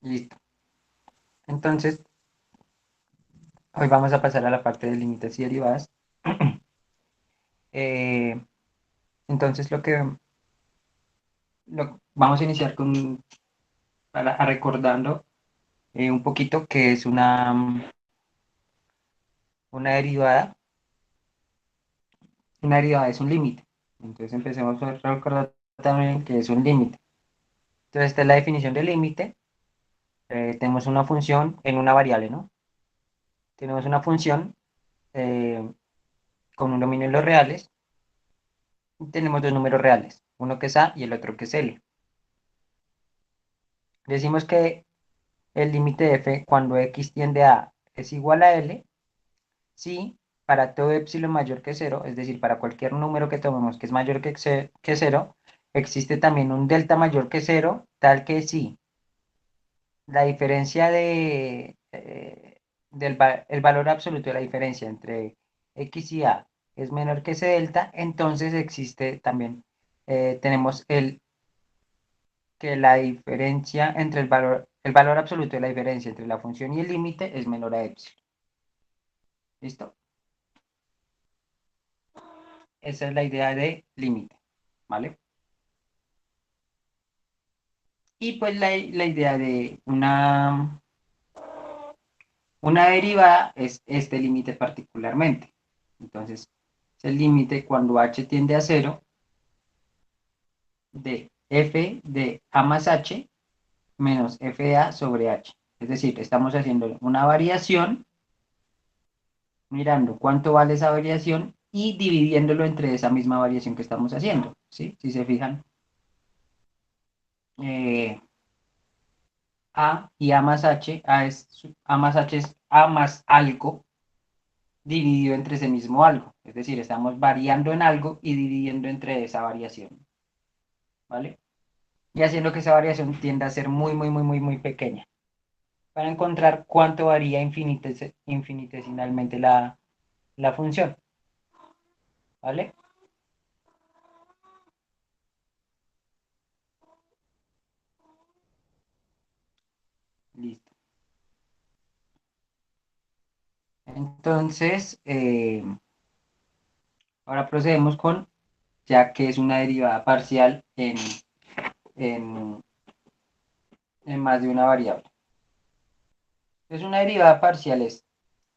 Listo. Entonces, hoy vamos a pasar a la parte de límites y derivadas. Eh, entonces, vamos a iniciar recordando un poquito que es una derivada. Una derivada es un límite. Entonces, empecemos a recordar también que es un límite. Entonces, esta es la definición de límite. Tenemos una función en una variable, ¿no? Tenemos una función eh, con un dominio en los reales. Y tenemos dos números reales, uno que es a y el otro que es l. Decimos que el límite de f cuando x tiende a es igual a l, si para todo epsilon mayor que cero, es decir, para cualquier número que tomemos que es mayor que cero, existe también un delta mayor que cero, tal que si la diferencia el valor absoluto de la diferencia entre x y a es menor que ese delta, entonces existe también, tenemos que la diferencia entre el valor absoluto de la diferencia entre la función y el límite es menor a epsilon. ¿Listo? Esa es la idea de límite, ¿vale? Y pues la idea de una derivada es este límite particularmente. Entonces, es el límite cuando h tiende a cero de f de a más h menos f de a sobre h. Es decir, estamos haciendo una variación, mirando cuánto vale esa variación y dividiéndolo entre esa misma variación que estamos haciendo, ¿sí? Si se fijan, eh, a y a más h, a más h es a más algo dividido entre ese mismo algo. Es decir, estamos variando en algo y dividiendo entre esa variación, ¿vale? Y haciendo que esa variación tienda a ser muy, muy, muy, muy, muy pequeña, para encontrar cuánto varía infinitesimalmente la función, ¿vale? Listo. Entonces, ahora procedemos con, ya que es una derivada parcial en, en más de una variable. Entonces, una derivada parcial es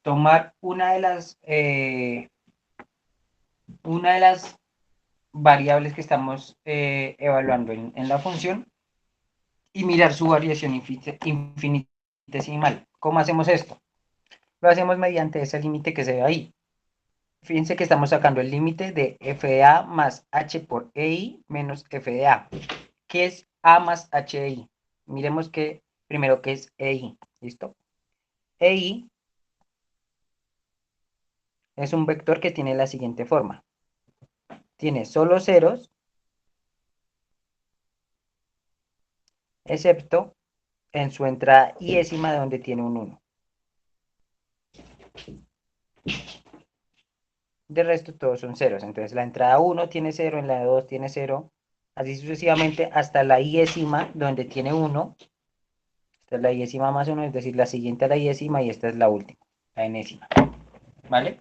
tomar una de las variables que estamos evaluando en la función y mirar su variación infinitesimal. ¿Cómo hacemos esto? Lo hacemos mediante ese límite que se ve ahí. Fíjense que estamos sacando el límite de f de a más h por ei menos f de a. ¿Qué es a más hi? Miremos que primero qué es ei. ¿Listo? Ei es un vector que tiene la siguiente forma. Tiene solo ceros, excepto en su entrada iésima donde tiene un 1. De resto todos son ceros. Entonces la entrada 1 tiene 0, en la 2 tiene 0, así sucesivamente hasta la iésima donde tiene 1. Esta es la iésima más 1, es decir, la siguiente a la iésima y esta es la última, la enésima. ¿Vale?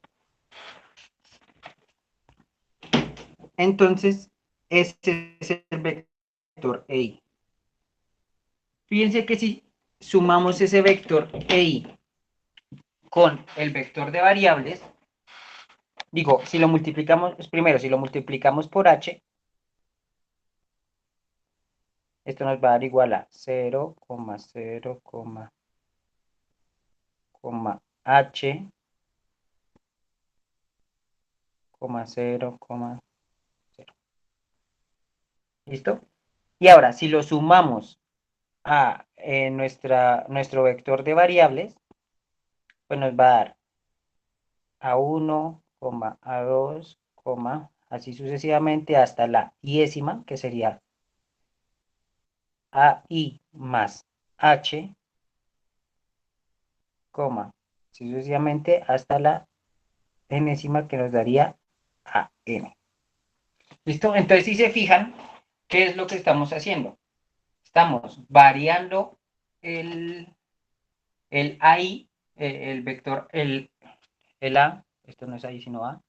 Entonces, este es el vector EI. Fíjense que si sumamos ese vector EI con el vector de variables, digo, si lo multiplicamos, primero, si lo multiplicamos por h, esto nos va a dar igual a 0,0, h, 0,0. ¿Listo? Y ahora, si lo sumamos a nuestro vector de variables, pues nos va a dar a 1, a 2, así sucesivamente hasta la iésima, que sería AI más H, así sucesivamente hasta la enésima, que nos daría a N. ¿Listo? Entonces, si se fijan, ¿qué es lo que estamos haciendo? Estamos variando el AI, el vector, el A, esto no es ahí sino A,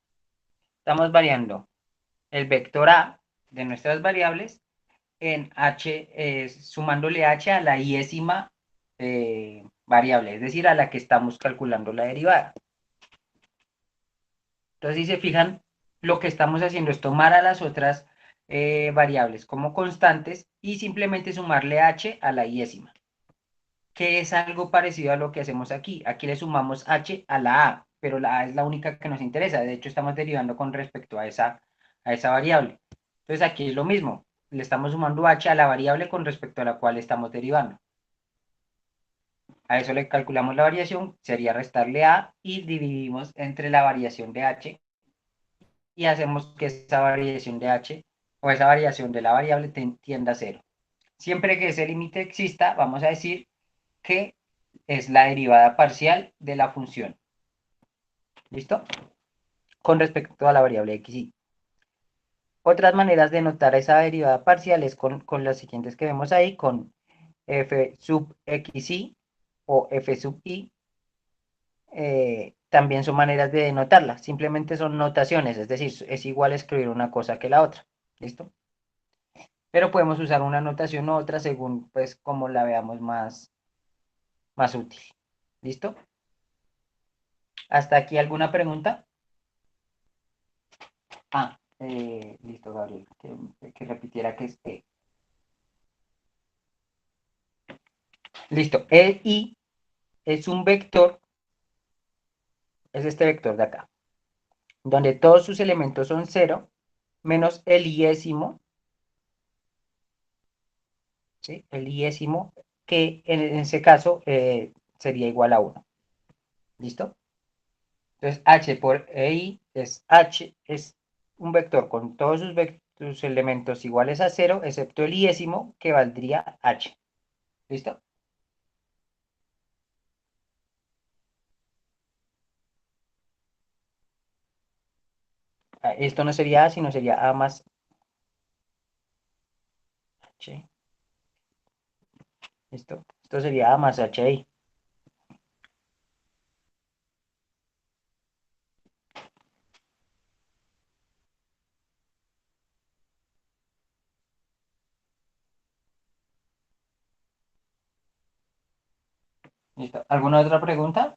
estamos variando el vector A de nuestras variables en H, sumándole H a la iésima variable, es decir, a la que estamos calculando la derivada. Entonces, si se fijan, lo que estamos haciendo es tomar a las otras variables como constantes y simplemente sumarle H a la iésima, que es algo parecido a lo que hacemos aquí. Aquí le sumamos H a la A, pero la A es la única que nos interesa. De hecho, estamos derivando con respecto a esa variable. Entonces, aquí es lo mismo. Le estamos sumando H a la variable con respecto a la cual estamos derivando. A eso le calculamos la variación, sería restarle A y dividimos entre la variación de H y hacemos que esa variación de H o esa variación de la variable tienda a cero. Siempre que ese límite exista, vamos a decir que es la derivada parcial de la función. ¿Listo? Con respecto a la variable x y. Otras maneras de notar esa derivada parcial es con las siguientes que vemos ahí, con f sub xy o f sub y. También son maneras de denotarla, simplemente son notaciones, es decir, es igual escribir una cosa que la otra. ¿Listo? Pero podemos usar una notación u otra según, pues, como la veamos más útil. ¿Listo? ¿Hasta aquí alguna pregunta? Listo, Gabriel, que repitiera que esté. Listo, el i es un vector, es este vector de acá, donde todos sus elementos son 0, menos el iésimo, ¿sí? El iésimo, que en ese caso sería igual a 1. ¿Listo? Entonces, h por i es h, es un vector con todos sus elementos iguales a 0, excepto el iésimo, que valdría h. ¿Listo? Esto no sería a, sino sería a más h. ¿Listo? Esto sería a más hi. ¿Listo? ¿Alguna otra pregunta?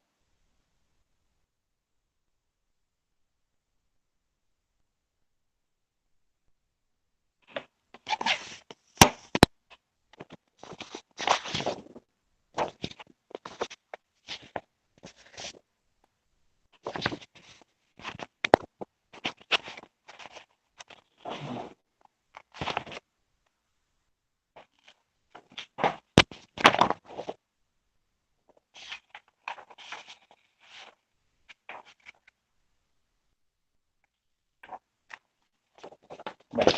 Bueno,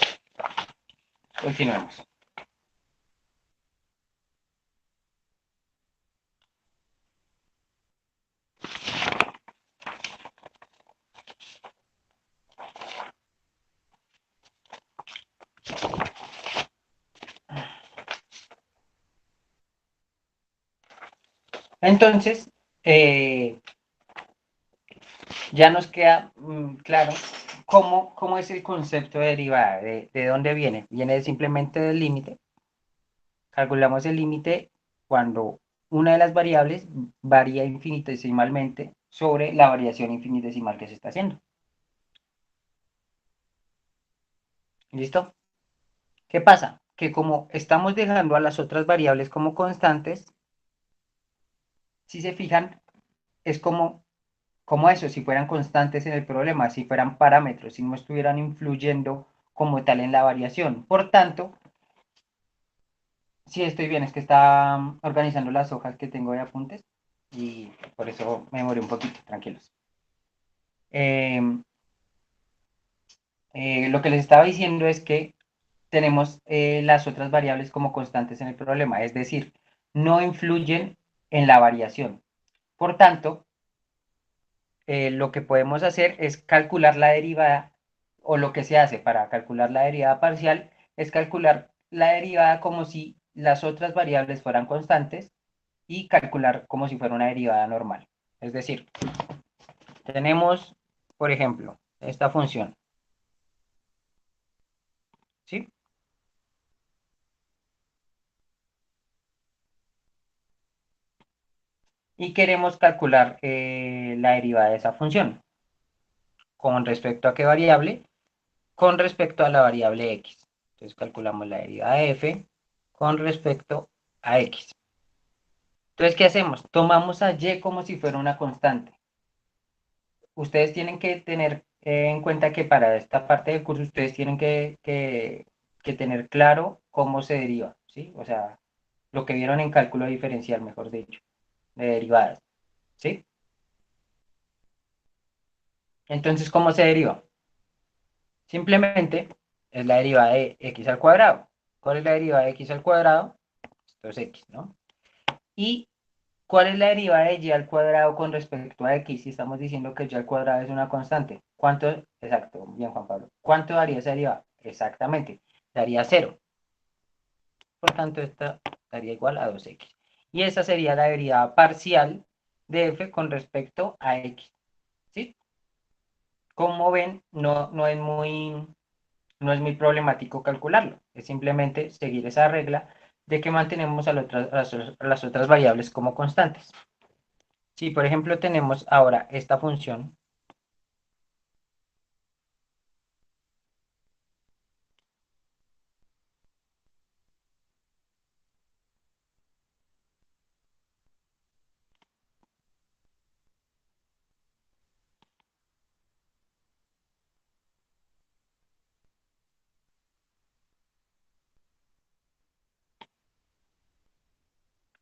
continuemos. Entonces, ya nos queda claro cómo es el concepto de derivada, de dónde viene. Viene simplemente del límite. Calculamos el límite cuando una de las variables varía infinitesimalmente sobre la variación infinitesimal que se está haciendo. ¿Listo? ¿Qué pasa? Que como estamos dejando a las otras variables como constantes, si se fijan, es como eso, si fueran constantes en el problema, si fueran parámetros, si no estuvieran influyendo como tal en la variación. Por tanto, sí estoy bien, es que está organizando las hojas que tengo de apuntes y por eso me demoré un poquito, tranquilos. Eh, lo que les estaba diciendo es que tenemos las otras variables como constantes en el problema, es decir, no influyen en la variación. Por tanto, lo que podemos hacer es calcular la derivada, o lo que se hace para calcular la derivada parcial es calcular la derivada como si las otras variables fueran constantes y calcular como si fuera una derivada normal. Es decir, tenemos, por ejemplo, esta función, ¿sí? Y queremos calcular la derivada de esa función. ¿Con respecto a qué variable? Con respecto a la variable x. Entonces calculamos la derivada de f con respecto a x. Entonces, ¿qué hacemos? Tomamos a y como si fuera una constante. Ustedes tienen que tener en cuenta que para esta parte del curso ustedes tienen que tener claro cómo se deriva, ¿sí? O sea, lo que vieron en cálculo diferencial, mejor dicho, de derivadas, ¿sí? Entonces, ¿cómo se deriva? Simplemente es la derivada de x al cuadrado. ¿Cuál es la derivada de x al cuadrado? Esto es x, ¿no? ¿Y cuál es la derivada de y al cuadrado con respecto a x? Si estamos diciendo que y al cuadrado es una constante. ¿Cuánto? Exacto, bien Juan Pablo. ¿Cuánto daría esa derivada? Exactamente, daría 0. Por tanto, esta daría igual a 2x. Y esa sería la derivada parcial de f con respecto a x. ¿Sí? Como ven, no es muy problemático calcularlo. Es simplemente seguir esa regla de que mantenemos a las otras variables como constantes. Si, por ejemplo, tenemos ahora esta función,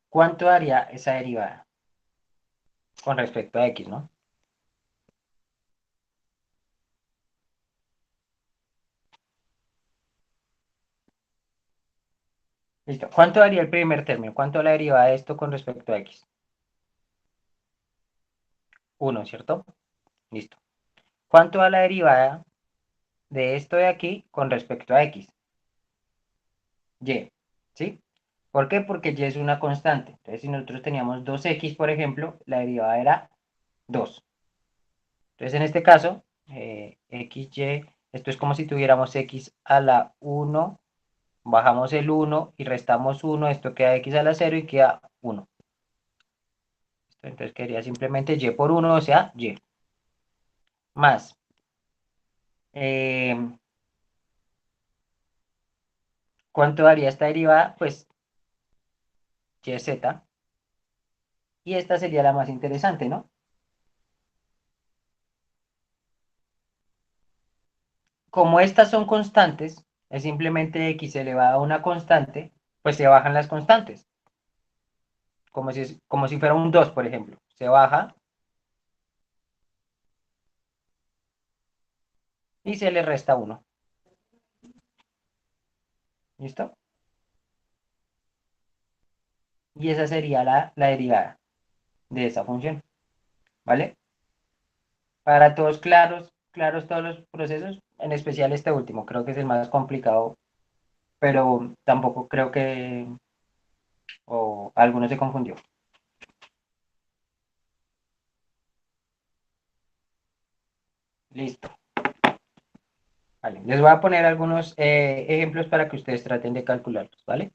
¿cuánto daría esa derivada con respecto a x, no? Listo. ¿Cuánto daría el primer término? ¿Cuánto la derivada de esto con respecto a x? 1, ¿cierto? Listo. ¿Cuánto da la derivada de esto de aquí con respecto a x? Y, ¿sí? ¿Por qué? Porque y es una constante. Entonces, si nosotros teníamos 2x, por ejemplo, la derivada era 2. Entonces, en este caso, xy, esto es como si tuviéramos x a la 1, bajamos el 1 y restamos 1, esto queda x a la 0 y queda 1. Entonces, quedaría simplemente y por 1, o sea, y. Más, eh, ¿cuánto daría esta derivada? Pues yz, y esta sería la más interesante, ¿no? Como estas son constantes, es simplemente x elevado a una constante, pues se bajan las constantes, como si fuera un 2, por ejemplo. Se baja y se le resta 1. ¿Listo? Y esa sería la derivada de esa función, ¿vale? Para todos claros, claros todos los procesos, en especial este último, creo que es el más complicado, pero tampoco creo que, o alguno se confundió. Listo. Vale. Les voy a poner algunos ejemplos para que ustedes traten de calcularlos, ¿vale?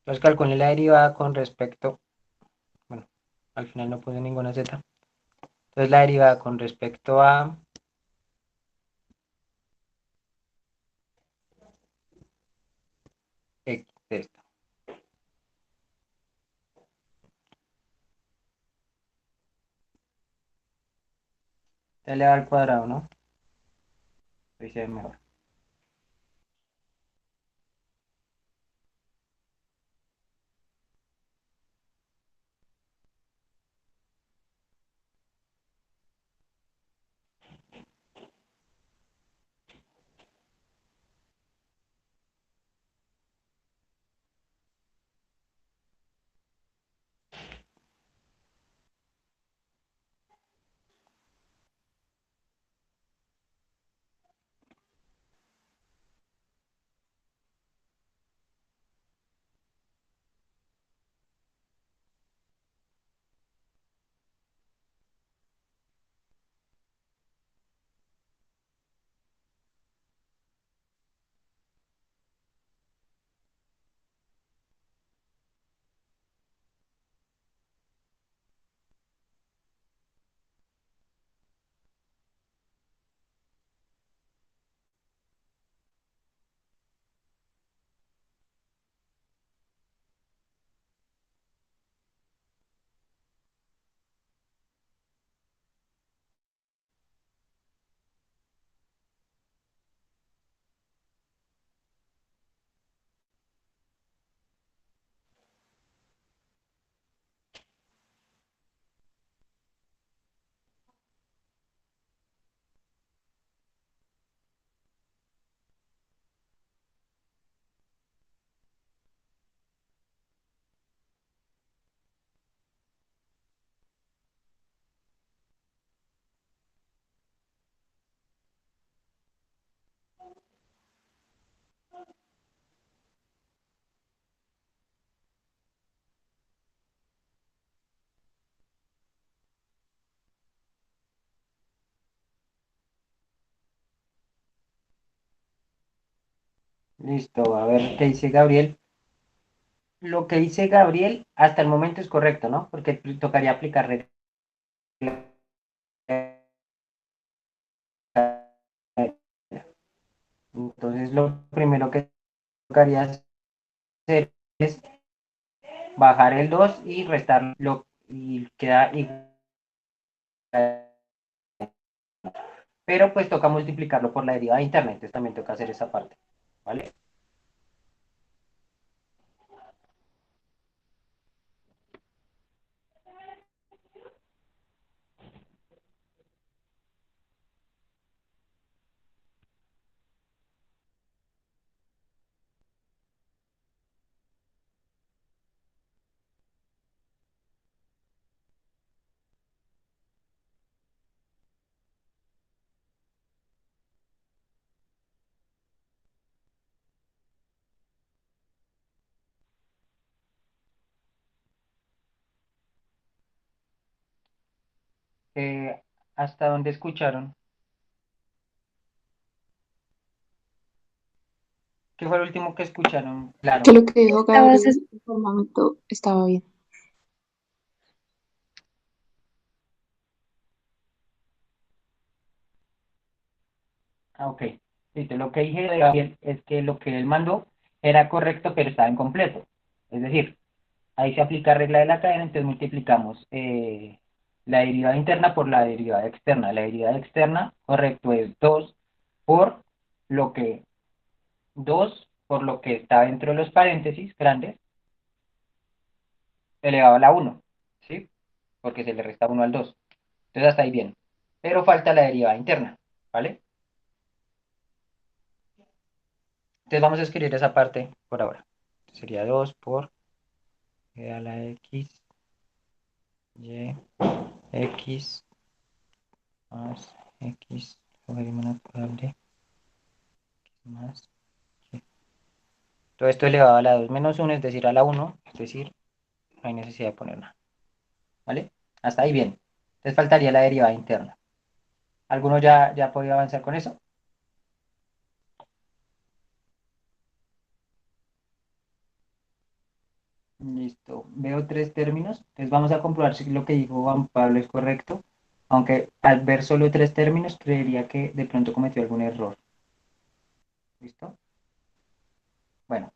Entonces calculé la derivada con respecto, bueno, al final no puse ninguna z. Entonces la derivada con respecto a x de esto. Se eleva al cuadrado, ¿no? Ahí se ve mejor. Listo, a ver qué dice Gabriel. Lo que dice Gabriel hasta el momento es correcto, ¿no? Porque tocaría aplicar reglas. Entonces, lo primero que tocaría hacer es bajar el 2 y restarlo y queda igual. Pero pues toca multiplicarlo por la derivada interna, entonces también toca hacer esa parte, ¿vale? ¿Hasta dónde escucharon? ¿Qué fue el último que escucharon? Que Claro. lo que dijo Estabas Gabriel por el momento estaba bien. Ah, ok. Listo. Lo que dije de Gabriel es que lo que él mandó era correcto, pero estaba incompleto. Es decir, ahí se aplica regla de la cadena, entonces multiplicamos la derivada interna por la derivada externa. La derivada externa, correcto, es 2 por lo que 2 por lo que está dentro de los paréntesis grandes, elevado a la uno, ¿sí? Porque se le resta uno al 2. Entonces hasta ahí bien. Pero falta la derivada interna, ¿vale? Entonces vamos a escribir esa parte por ahora. Sería 2 por a la x, y, x más x logaritmo natural de más y. Todo esto elevado a la 2 menos uno, es decir, a la uno, es decir, no hay necesidad de poner nada, ¿vale? Hasta ahí bien. Entonces faltaría la derivada interna. ¿Alguno ya podía avanzar con eso? Listo. Veo tres términos. Entonces vamos a comprobar si lo que dijo Juan Pablo es correcto. Aunque al ver solo tres términos, creería que de pronto cometió algún error. ¿Listo? Bueno,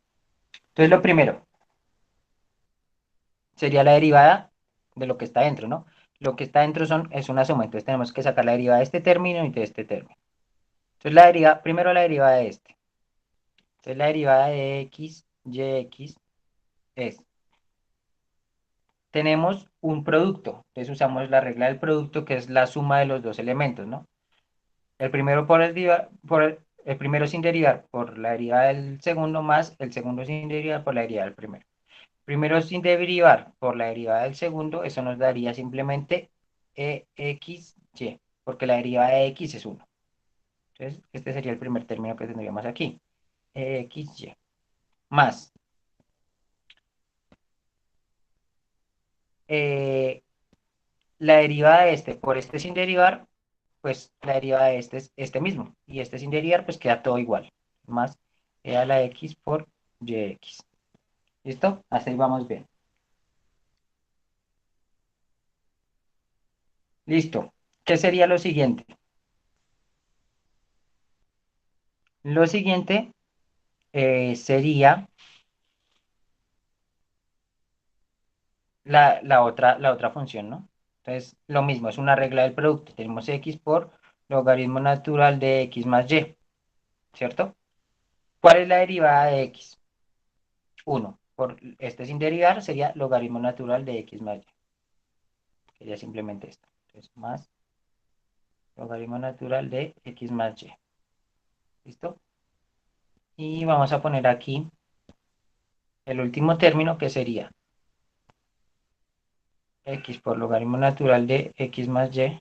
entonces lo primero sería la derivada de lo que está dentro, ¿no? Lo que está dentro es una suma. Entonces tenemos que sacar la derivada de este término y de este término. Entonces la derivada, primero la derivada de este. Entonces la derivada de x, y x es, tenemos un producto. Entonces usamos la regla del producto que es la suma de los dos elementos, ¿no? El primero el primero sin derivar por la derivada del segundo más el segundo sin derivar por la derivada del primero. Primero sin derivar por la derivada del segundo, eso nos daría simplemente exy, porque la derivada de x es uno. Entonces, este sería el primer término que tendríamos aquí. Exy más eh, la derivada de este por este sin derivar, pues la derivada de este es este mismo. Y este sin derivar, pues queda todo igual. Más e a la x por yx. ¿Listo? Hasta ahí vamos bien. Listo. ¿Qué sería lo siguiente? Lo siguiente sería la otra función, ¿no? Entonces, lo mismo, es una regla del producto. Tenemos x por logaritmo natural de x más y, ¿cierto? ¿Cuál es la derivada de x? Uno. Por este sin derivar sería logaritmo natural de x más y. Sería simplemente esto. Entonces, más logaritmo natural de x más y. ¿Listo? Y vamos a poner aquí el último término que sería x por logaritmo natural de x más y.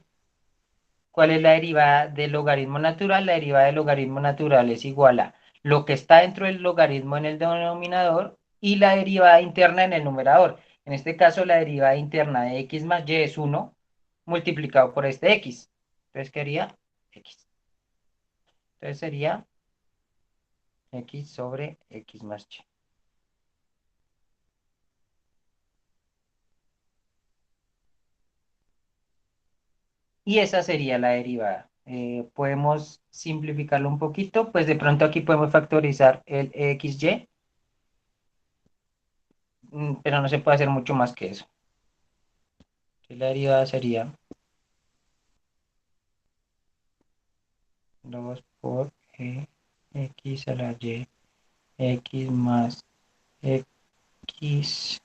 ¿Cuál es la derivada del logaritmo natural? La derivada del logaritmo natural es igual a lo que está dentro del logaritmo en el denominador y la derivada interna en el numerador. En este caso, la derivada interna de x más y es uno multiplicado por este x. Entonces, ¿qué haría? X. Entonces sería X sobre X más Y. Y esa sería la derivada. Podemos simplificarlo un poquito, pues de pronto aquí podemos factorizar el XY, pero no se puede hacer mucho más que eso. La derivada sería 2 por X a la Y, X más X,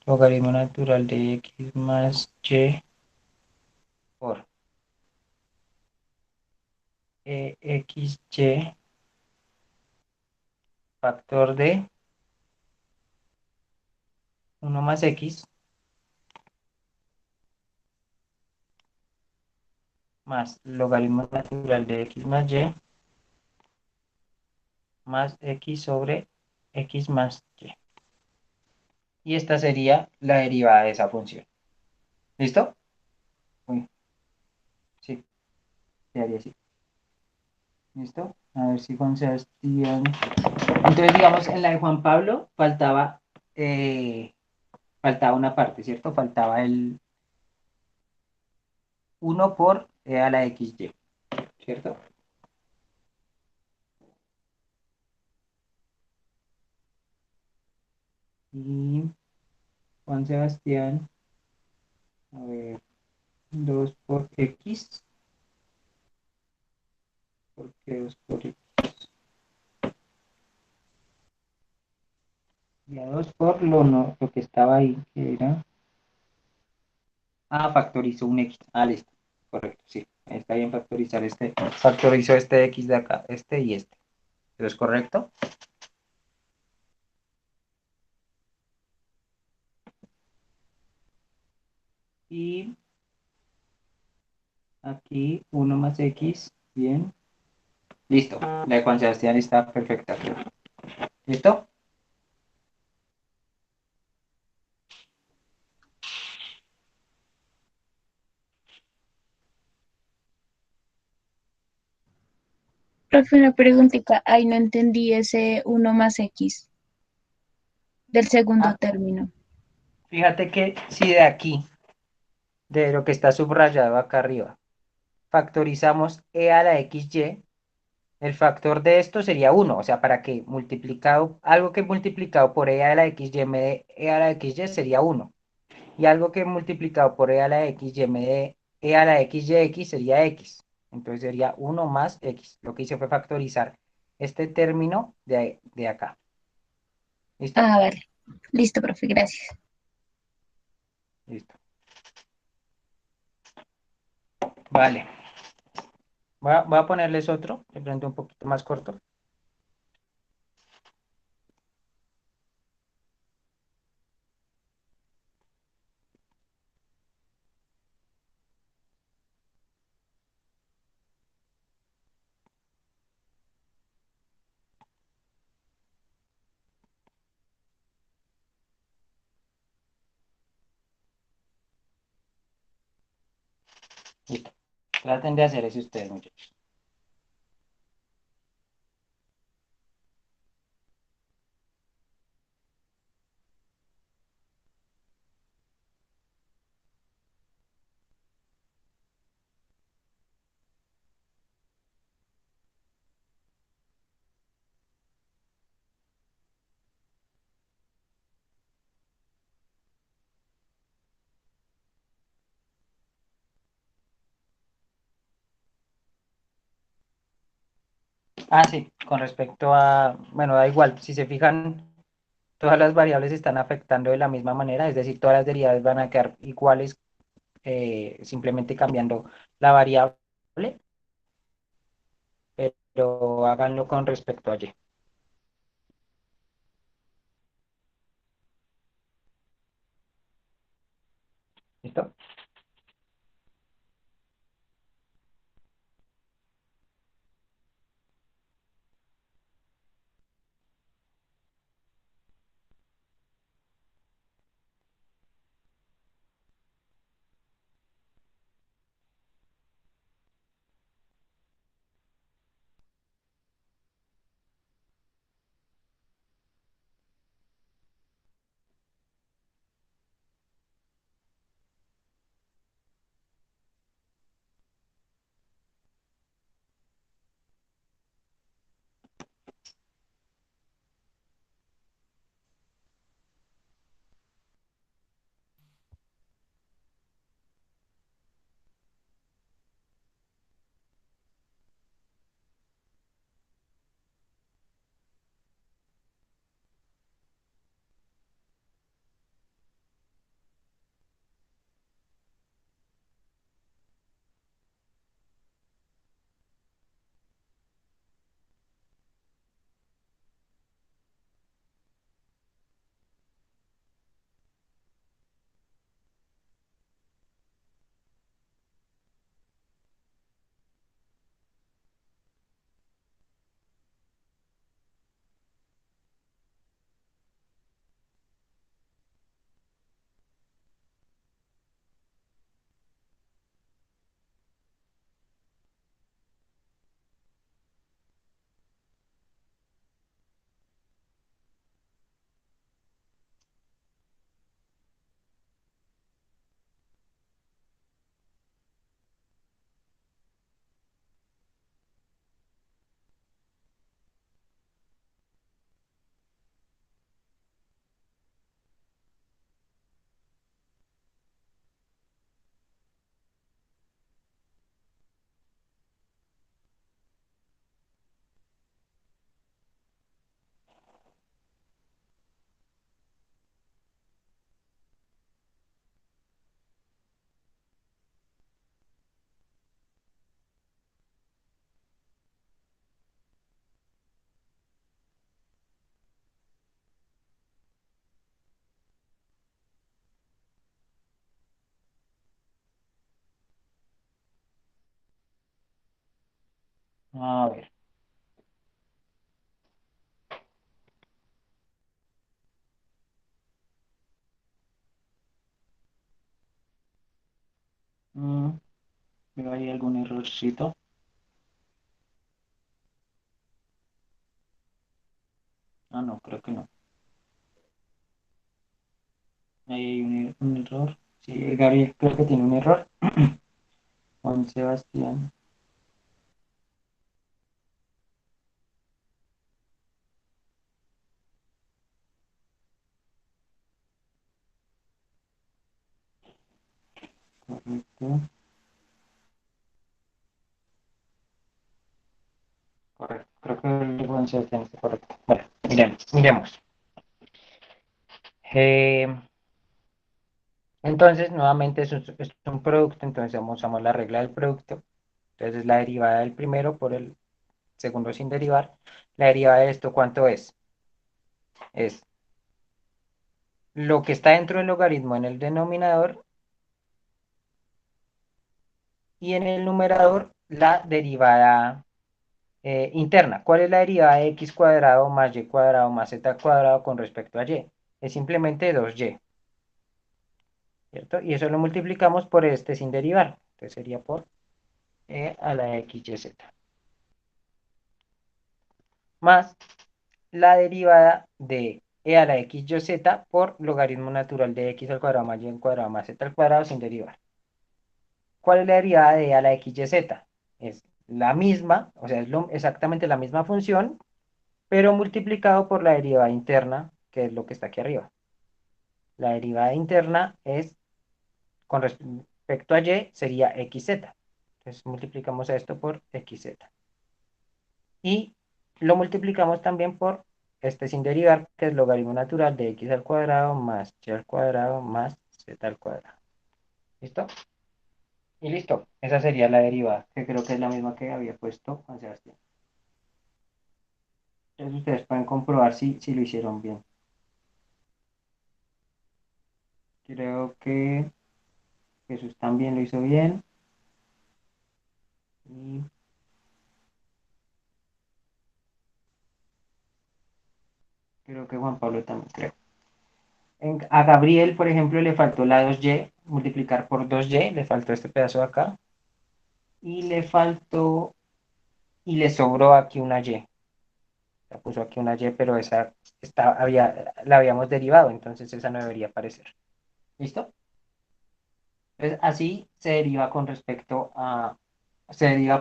logaritmo natural de X más Y por XY, factor de 1 más X, más logaritmo natural de X más Y, más X sobre X más Y. Y esta sería la derivada de esa función. ¿Listo? Uy, sí, quedaría así. ¿Listo? A ver si Juan Sebastián. Entonces, digamos, en la de Juan Pablo eh, faltaba una parte, ¿cierto? Faltaba el 1 por e a la XY, ¿cierto? Y Juan Sebastián, a ver, 2 por X, porque 2 por X. Y a 2 por lo, no, lo que estaba ahí, que era. Ah, factorizó un X. Ah, listo. Correcto, sí. Está bien factorizar este. Factorizó este X de acá, este y este. ¿Eso es correcto? Y aquí 1 más X. Bien. Listo. La de Juan Sebastián está perfecta, creo. ¿Listo? Profe, una preguntita. Ay, no entendí ese uno más X del segundo Ah, término. fíjate que si de aquí, de lo que está subrayado acá arriba, factorizamos e a la XY, el factor de esto sería uno, o sea, para que multiplicado, algo que multiplicado por e a la XY me dé e a la XY sería uno. Y algo que multiplicado por e a la XY me dé e a la XYX sería X. Entonces sería uno más X. Lo que hice fue factorizar este término de acá. ¿Listo? Ah, vale. Listo, profe, gracias. Listo. Vale. Voy a ponerles otro, de pronto un poquito más corto. Listo. Traten de hacer eso ustedes, muchachos. Ah, sí, con respecto a, bueno, da igual, si se fijan, todas las variables están afectando de la misma manera, es decir, todas las derivadas van a quedar iguales, simplemente cambiando la variable, pero háganlo con respecto a y. ¿Listo? A ver. Mm, ¿Veo ahí algún errorcito? Ah, no, creo que no. Ahí hay un error. Sí, Gabriel creo que tiene un error. Juan Sebastián. Correcto. Correcto. Creo que el Juan Sebastián está correcto. Bueno, miremos. Eh, entonces, nuevamente, es un producto. Entonces, usamos la regla del producto. Entonces, la derivada del primero por el segundo sin derivar. La derivada de esto, ¿cuánto es? Es lo que está dentro del logaritmo en el denominador y en el numerador la derivada interna. ¿Cuál es la derivada de x cuadrado más y cuadrado más z cuadrado con respecto a y? Es simplemente 2y, ¿cierto? Y eso lo multiplicamos por este sin derivar. Entonces sería por e a la x y z. Más la derivada de e a la x y z por logaritmo natural de x al cuadrado más y al cuadrado más z al cuadrado sin derivar. ¿Cuál es la derivada de e a la x y z? Es la misma, o sea, es exactamente la misma función, pero multiplicado por la derivada interna, que es lo que está aquí arriba. La derivada interna es, con respecto a y, sería xz. Entonces multiplicamos esto por xz. Y lo multiplicamos también por este sin derivar, que es logaritmo natural de x al cuadrado más y al cuadrado más z al cuadrado. ¿Listo? Y listo. Esa sería la derivada, que creo que es la misma que había puesto Juan Sebastián. Entonces ustedes pueden comprobar si lo hicieron bien. Creo que Jesús también lo hizo bien. Y creo que Juan Pablo también, creo. A Gabriel, por ejemplo, le faltó la 2y, multiplicar por 2y, le faltó este pedazo de acá. Y le faltó, y le sobró aquí una y. La puso aquí una y, pero esa la habíamos derivado, entonces esa no debería aparecer. ¿Listo? Entonces, así se deriva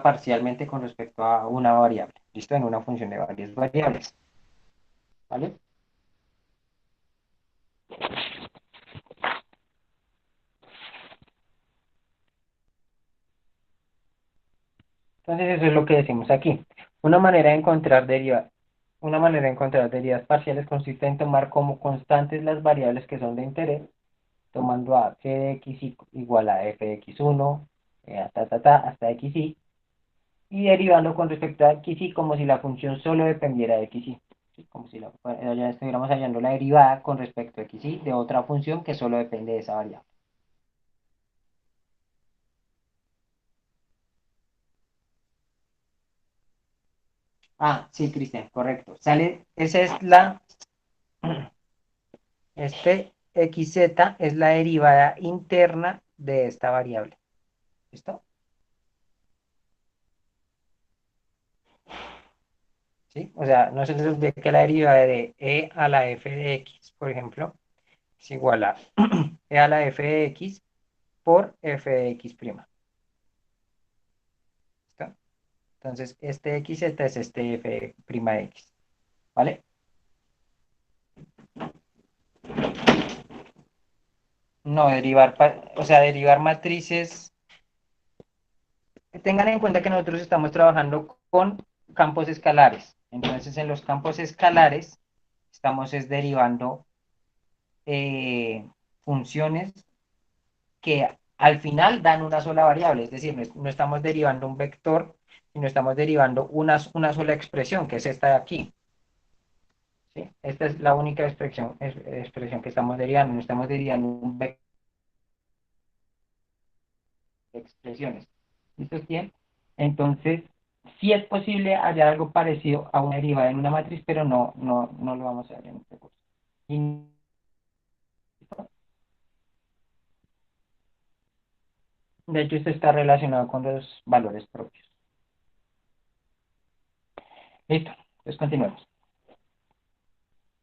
parcialmente con respecto a una variable. ¿Listo? En una función de varias variables. ¿Vale? Entonces eso es lo que decimos aquí. Una manera de encontrar derivas, una manera de encontrar derivas parciales consiste en tomar como constantes las variables que son de interés, tomando a f de x igual a f de x1, hasta xy, y derivando con respecto a xy como si la función solo dependiera de xy. ¿Sí? Como si ya estuviéramos hallando la derivada con respecto a xy de otra función que solo depende de esa variable. Ah, sí, Cristian, correcto. Esa es este xz es la derivada interna de esta variable. ¿Listo? ¿Sí? O sea, no se les olvide que la derivada de e a la f de x, por ejemplo, es igual a e a la f de x por f de x prima. ¿Listo? Entonces, este xz es este f prima de x. ¿Vale? No, o sea, derivar matrices. Tengan en cuenta que nosotros estamos trabajando con campos escalares. Entonces, en los campos escalares, estamos es derivando funciones que al final dan una sola variable, es decir, no estamos derivando un vector, sino estamos derivando una sola expresión, que es esta de aquí. ¿Sí? Esta es la única expresión que estamos derivando, no estamos derivando un vector de expresiones. ¿Listo? Bien. Entonces, Sí es posible hallar algo parecido a una derivada en una matriz, pero no lo vamos a ver en este curso. Y de hecho, esto está relacionado con los valores propios. Listo, entonces continuemos.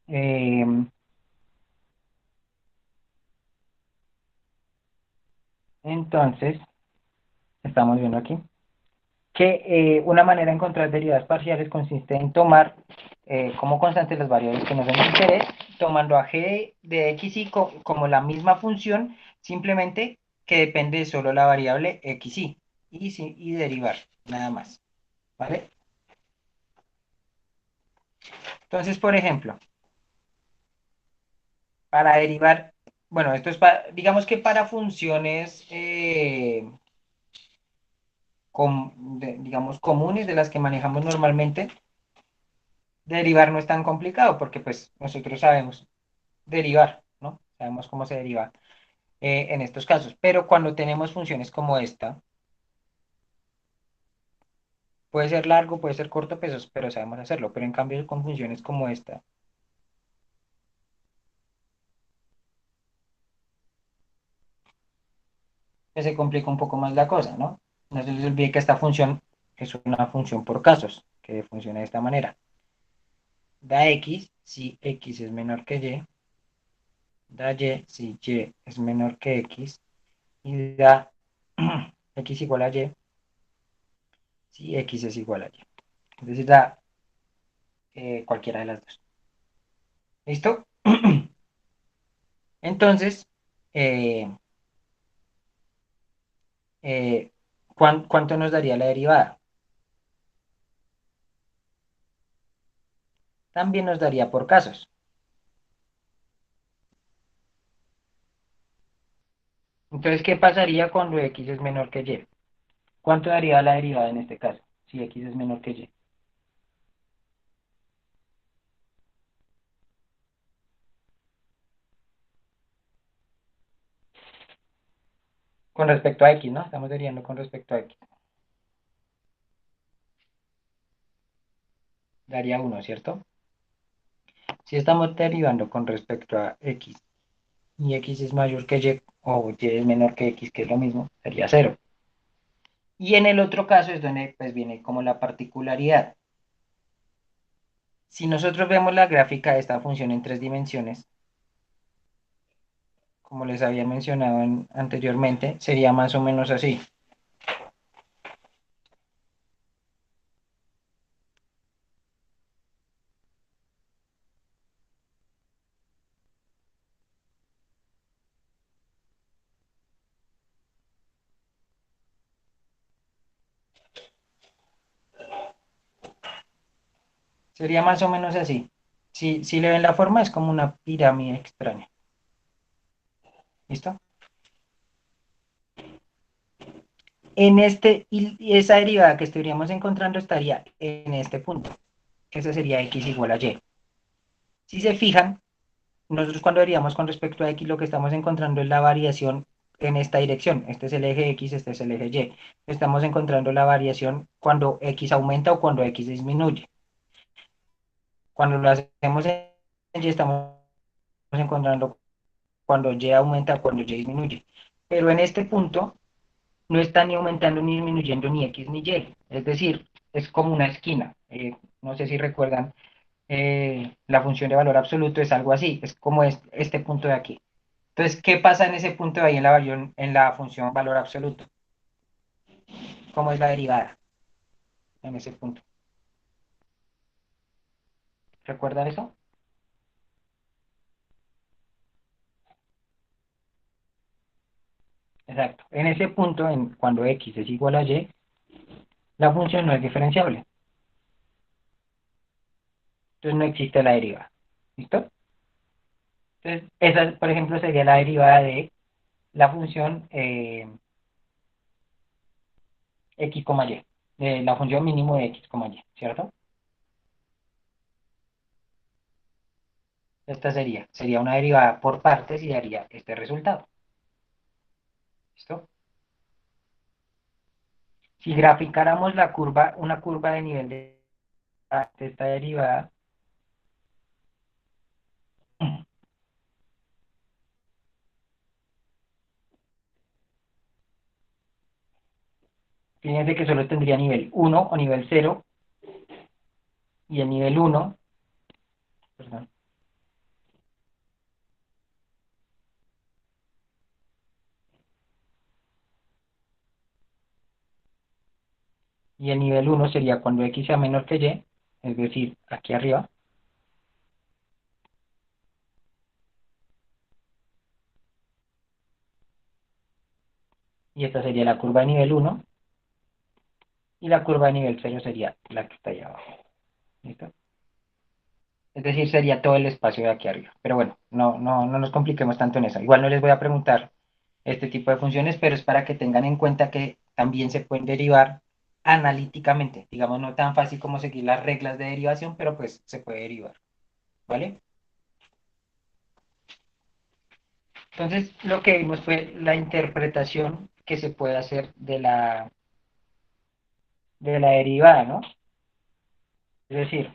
Eh, entonces, estamos viendo aquí que una manera de encontrar derivadas parciales consiste en tomar como constantes las variables que nos den interés, tomando a g de x y como la misma función, simplemente que depende de solo la variable x y derivar, nada más, ¿vale? Entonces, por ejemplo, para derivar, bueno, esto es para, digamos que para funciones, digamos, comunes de las que manejamos normalmente, derivar no es tan complicado porque pues nosotros sabemos derivar, ¿no? Sabemos cómo se deriva en estos casos. Pero cuando tenemos funciones como esta, puede ser largo, puede ser corto, pero sabemos hacerlo. Pero en cambio con funciones como esta, pues se complica un poco más la cosa, ¿no? No se les olvide que esta función es una función por casos, que funciona de esta manera. Da x si x es menor que y, da y si y es menor que x, y da x igual a y si x es igual a y. Es decir, da cualquiera de las dos. ¿Listo? Entonces, eh, ¿cuánto nos daría la derivada? También nos daría por casos. Entonces, ¿qué pasaría cuando x es menor que y? ¿Cuánto daría la derivada en este caso? Si x es menor que y. Con respecto a x, ¿no? Estamos derivando con respecto a x. Daría uno, ¿cierto? Si estamos derivando con respecto a x y x es mayor que y o y es menor que x, que es lo mismo, sería cero. Y en el otro caso es donde pues viene como la particularidad. Si nosotros vemos la gráfica de esta función en tres dimensiones, como les había mencionado anteriormente, sería más o menos así. Sería más o menos así. Si le ven la forma, es como una pirámide extraña. ¿Listo? Y esa derivada que estaríamos encontrando estaría en este punto. Ese sería x igual a y. Si se fijan, nosotros cuando derivamos con respecto a x, lo que estamos encontrando es la variación en esta dirección. Este es el eje x, este es el eje y. Estamos encontrando la variación cuando x aumenta o cuando x disminuye. Cuando lo hacemos en y, estamos encontrando cuando y aumenta, cuando y disminuye. Pero en este punto no está ni aumentando ni disminuyendo ni x ni y. Es decir, es como una esquina. No sé si recuerdan, la función de valor absoluto es algo así, es como este punto de aquí. Entonces, ¿qué pasa en ese punto de ahí en la función valor absoluto? ¿Cómo es la derivada en ese punto? ¿Recuerdan eso? Exacto. En ese punto, cuando x es igual a y, la función no es diferenciable. Entonces no existe la derivada. ¿Listo? Entonces, esa, por ejemplo, sería la derivada de la función x, y, de la función mínimo de x, y, ¿cierto? Esta sería una derivada por partes y daría este resultado. ¿Listo? Si graficáramos la curva, una curva de nivel de esta derivada, fíjense que solo tendría nivel 1 o nivel 0, y el nivel 1, perdón, y el nivel 1 sería cuando x sea menor que y, es decir, aquí arriba, y esta sería la curva de nivel 1, y la curva de nivel 0 sería la que está ahí abajo. ¿Listo? Es decir, sería todo el espacio de aquí arriba. Pero bueno, no nos compliquemos tanto en eso. Igual no les voy a preguntar este tipo de funciones, pero es para que tengan en cuenta que también se pueden derivar analíticamente. Digamos, no tan fácil como seguir las reglas de derivación, pero pues se puede derivar. ¿Vale? Entonces, lo que vimos fue la interpretación que se puede hacer de la derivada, ¿no? Es decir,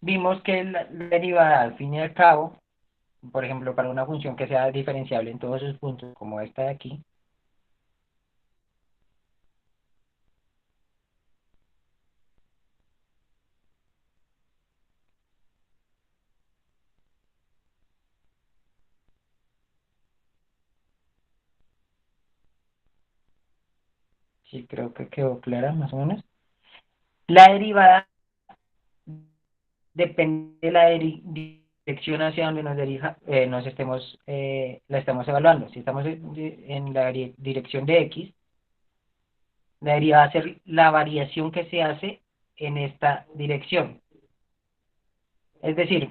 vimos que la derivada, al fin y al cabo, por ejemplo, para una función que sea diferenciable en todos sus puntos, como esta de aquí, sí creo que quedó clara más o menos. La derivada depende de la dirección hacia donde nos dirija, la estamos evaluando. Si estamos en la dirección de X, la derivada va a ser la variación que se hace en esta dirección. Es decir,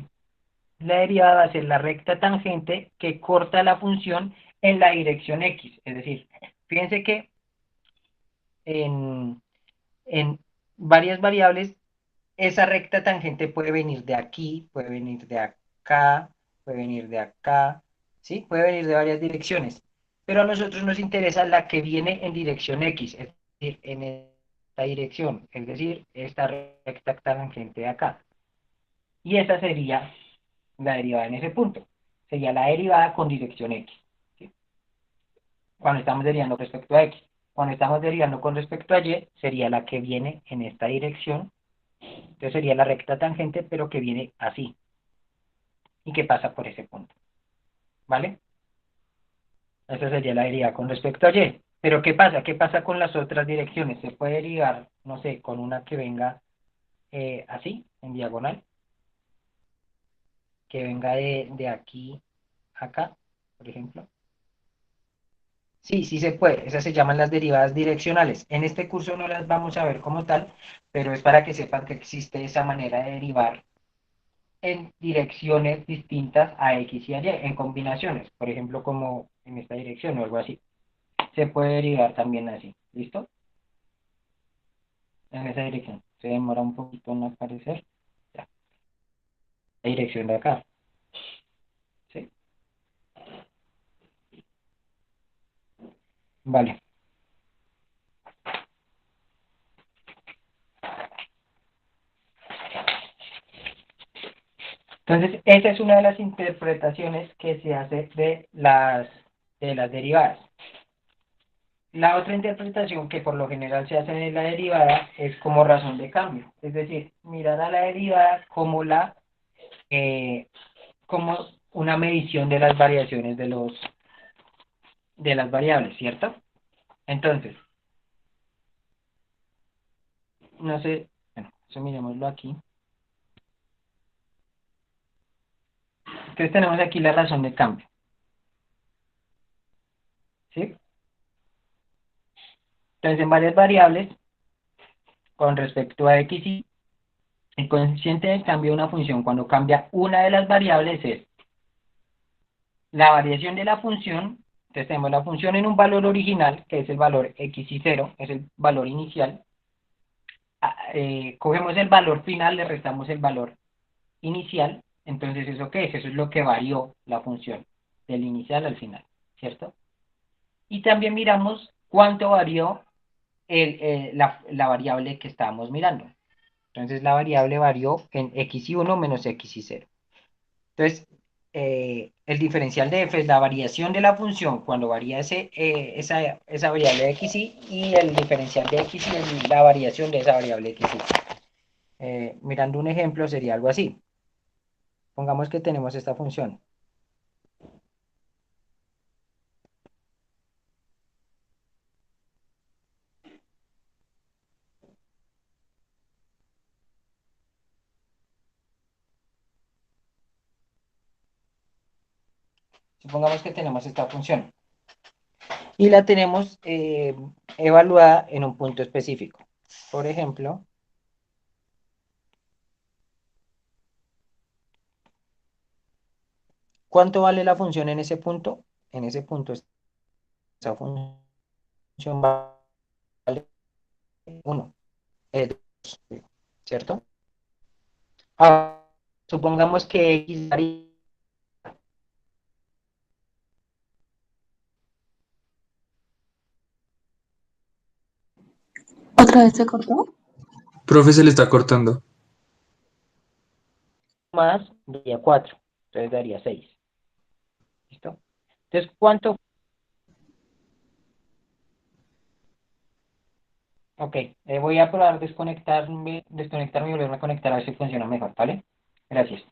la derivada va a ser la recta tangente que corta la función en la dirección X. Es decir, fíjense que en, en varias variables, esa recta tangente puede venir de aquí, puede venir de acá, puede venir de acá, ¿sí? Puede venir de varias direcciones. Pero a nosotros nos interesa la que viene en dirección X, es decir, en esta dirección, es decir, esta recta tangente de acá. Y esa sería la derivada en ese punto. Sería la derivada con dirección X, ¿sí? Cuando estamos derivando respecto a X. Cuando estamos derivando con respecto a Y, sería la que viene en esta dirección. Entonces sería la recta tangente, pero que viene así y que pasa por ese punto. ¿Vale? Esa sería la derivada con respecto a Y. Pero ¿qué pasa? ¿Qué pasa con las otras direcciones? Se puede derivar, no sé, con una que venga así, en diagonal, que venga de aquí a acá, por ejemplo. Sí, sí se puede. Esas se llaman las derivadas direccionales. En este curso no las vamos a ver como tal, pero es para que sepan que existe esa manera de derivar en direcciones distintas a X y a Y, en combinaciones, por ejemplo, como en esta dirección o algo así. Se puede derivar también así, ¿listo? En esa dirección. Se demora un poquito en aparecer. Ya. La dirección de acá, ¿sí? Vale. Entonces, esa es una de las interpretaciones que se hace de las derivadas. La otra interpretación que por lo general se hace de la derivada es como razón de cambio. Es decir, mirar a la derivada eh, como una medición de las variaciones de las variables, ¿cierto? Entonces, no sé, bueno, eso miremoslo aquí. Entonces tenemos aquí la razón de cambio, ¿sí? Entonces, en varias variables, con respecto a x y el coeficiente de cambio de una función cuando cambia una de las variables es la variación de la función. Entonces tenemos la función en un valor original, que es el valor x y 0, es el valor inicial. Cogemos el valor final, le restamos el valor inicial. Entonces, ¿eso qué es? Eso es lo que varió la función, del inicial al final, ¿cierto? Y también miramos cuánto varió la variable que estábamos mirando. Entonces la variable varió en x1 menos x0. Entonces, el diferencial de f es la variación de la función cuando varía esa variable de xy, y el diferencial de xy es la variación de esa variable xy. Mirando un ejemplo sería algo así. Pongamos que tenemos esta función. Supongamos que tenemos esta función y la tenemos evaluada en un punto específico. Por ejemplo, ¿cuánto vale la función en ese punto? En ese punto esa función vale 1, ¿cierto? Ahora, supongamos que x varía. ¿Otra vez se cortó? Profe, se le está cortando. Más daría 4, entonces daría 6. ¿Listo? Entonces, ¿cuánto? Ok, voy a probar desconectarme y volverme a conectar a ver si funciona mejor, ¿vale? Gracias.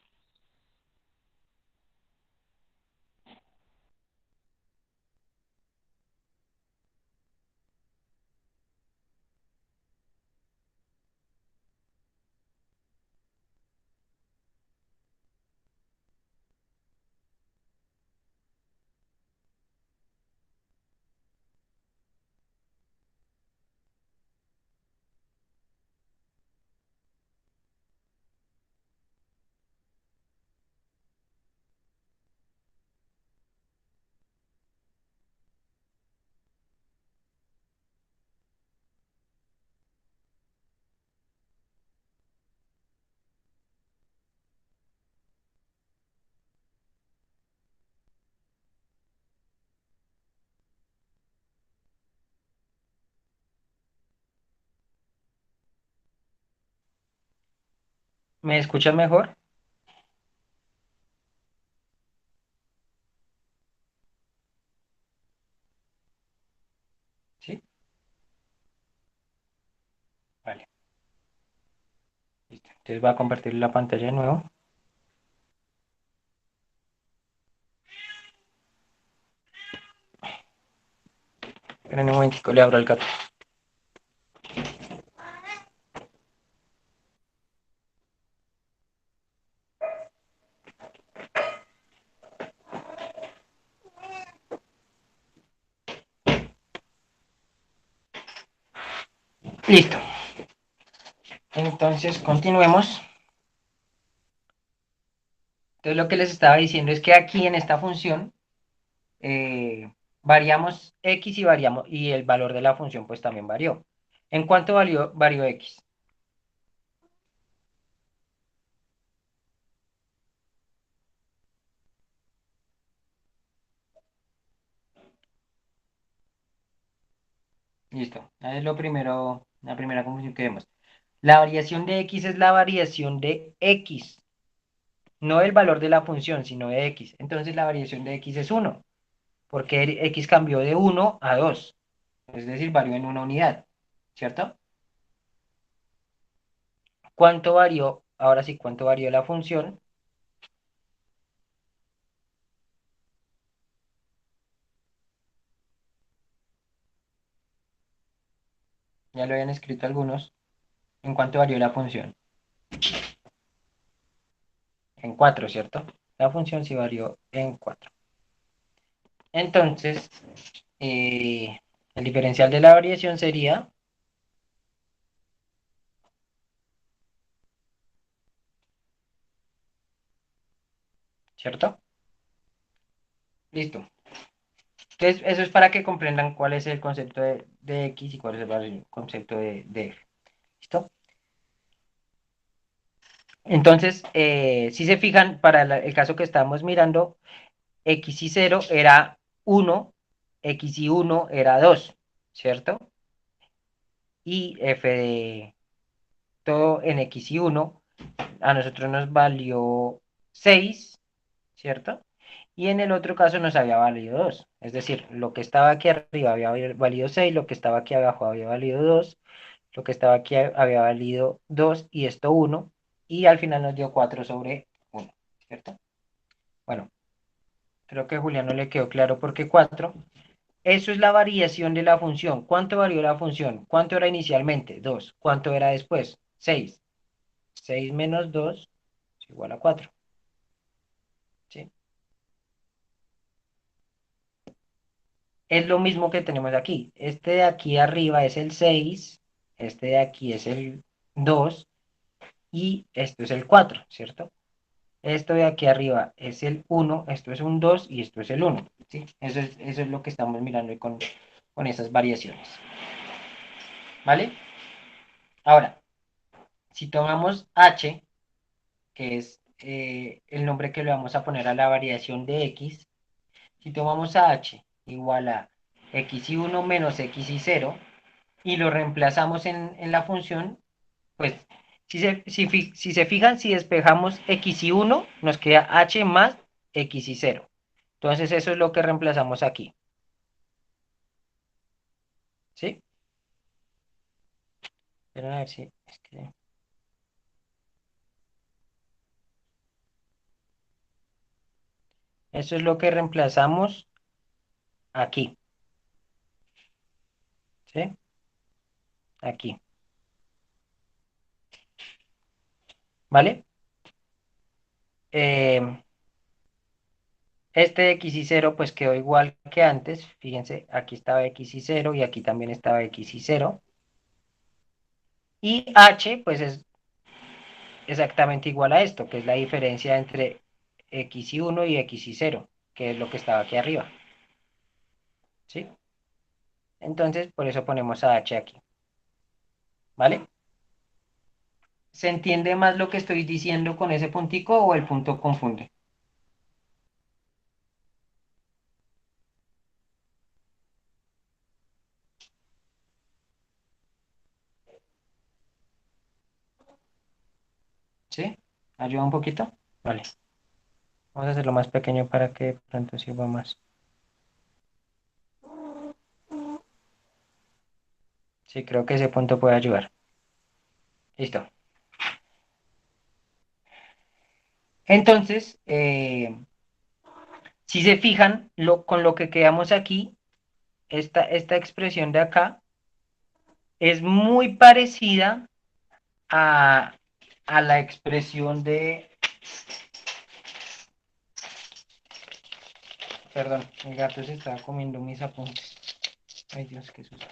¿Me escuchas mejor? ¿Sí? Vale, listo. Entonces voy a compartir la pantalla de nuevo. Pero en un momentico le abro el gato. Listo. Entonces, continuemos. Entonces, lo que les estaba diciendo es que aquí en esta función variamos x y el valor de la función pues también varió. ¿En cuánto varió x? Listo. Es lo primero, la primera confusión que vemos. La variación de x es la variación de x, no el valor de la función, sino de x. Entonces la variación de x es 1, porque x cambió de 1 a 2, es decir, varió en una unidad, ¿cierto? ¿Cuánto varió? Ahora sí, ¿cuánto varió la función? Ya lo habían escrito algunos. ¿En cuánto varió la función? En 4, ¿cierto? La función sí varió en 4. Entonces, el diferencial de la variación sería, ¿cierto? Listo. Entonces, eso es para que comprendan cuál es el concepto de X y cuál es el concepto de F. ¿Listo? Entonces, si se fijan, para el caso que estamos mirando, X y 0 era 1 x y 1 era 2, ¿cierto? Y f de todo en x y 1 a nosotros nos valió 6, ¿cierto? Y en el otro caso nos había valido 2. Es decir, lo que estaba aquí arriba había valido 6, lo que estaba aquí abajo había valido 2, lo que estaba aquí había valido 2 y esto 1. Y al final nos dio 4 sobre 1, ¿cierto? Bueno, creo que a Julián no le quedó claro por qué 4. Eso es la variación de la función. ¿Cuánto varió la función? ¿Cuánto era inicialmente? 2. ¿Cuánto era después? 6. 6 menos 2 es igual a 4. ¿Sí? Es lo mismo que tenemos aquí. Este de aquí arriba es el 6, este de aquí es el 2 y esto es el 4, ¿cierto? Esto de aquí arriba es el 1, esto es un 2 y esto es el 1. ¿Sí? Eso es lo que estamos mirando con esas variaciones. ¿Vale? Ahora, si tomamos h, que es el nombre que le vamos a poner a la variación de x, si tomamos a h igual a x y 1 menos x y 0 y lo reemplazamos en la función, pues si se fijan, si despejamos x y 1, nos queda h más x y 0. Entonces eso es lo que reemplazamos aquí. ¿Sí? Pero a ver si... Es que... Eso es lo que reemplazamos aquí. ¿Sí? Aquí. ¿Vale? Este x y 0 pues quedó igual que antes. Fíjense, aquí estaba x y 0 y aquí también estaba x y 0. Y h pues es exactamente igual a esto, que es la diferencia entre x y 1 y x y 0, que es lo que estaba aquí arriba. ¿Sí? Entonces, por eso ponemos a h aquí. ¿Vale? ¿Se entiende más lo que estoy diciendo con ese puntico o el punto confunde? ¿Sí? ¿Ayuda un poquito? Vale. Vamos a hacerlo más pequeño para que de pronto sirva más. Sí, creo que ese punto puede ayudar. Listo. Entonces, si se fijan, con lo que quedamos aquí, esta expresión de acá es muy parecida a, a la expresión de... Perdón, el gato se estaba comiendo mis apuntes. Ay Dios, qué susto.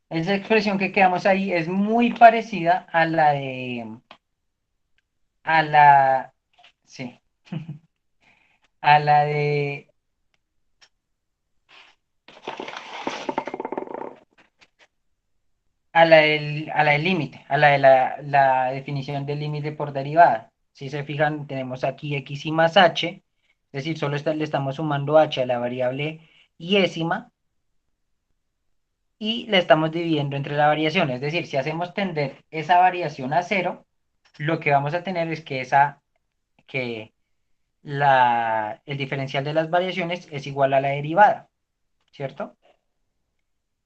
Esa expresión que quedamos ahí es muy parecida a la de... A la... Sí. A la de... A la del límite, a la de la definición del límite por derivada. Si se fijan, tenemos aquí x y más h, es decir, solo le estamos sumando h a la variable iésima y le estamos dividiendo entre la variación. Es decir, si hacemos tender esa variación a cero, lo que vamos a tener es que el diferencial de las variaciones es igual a la derivada, ¿cierto?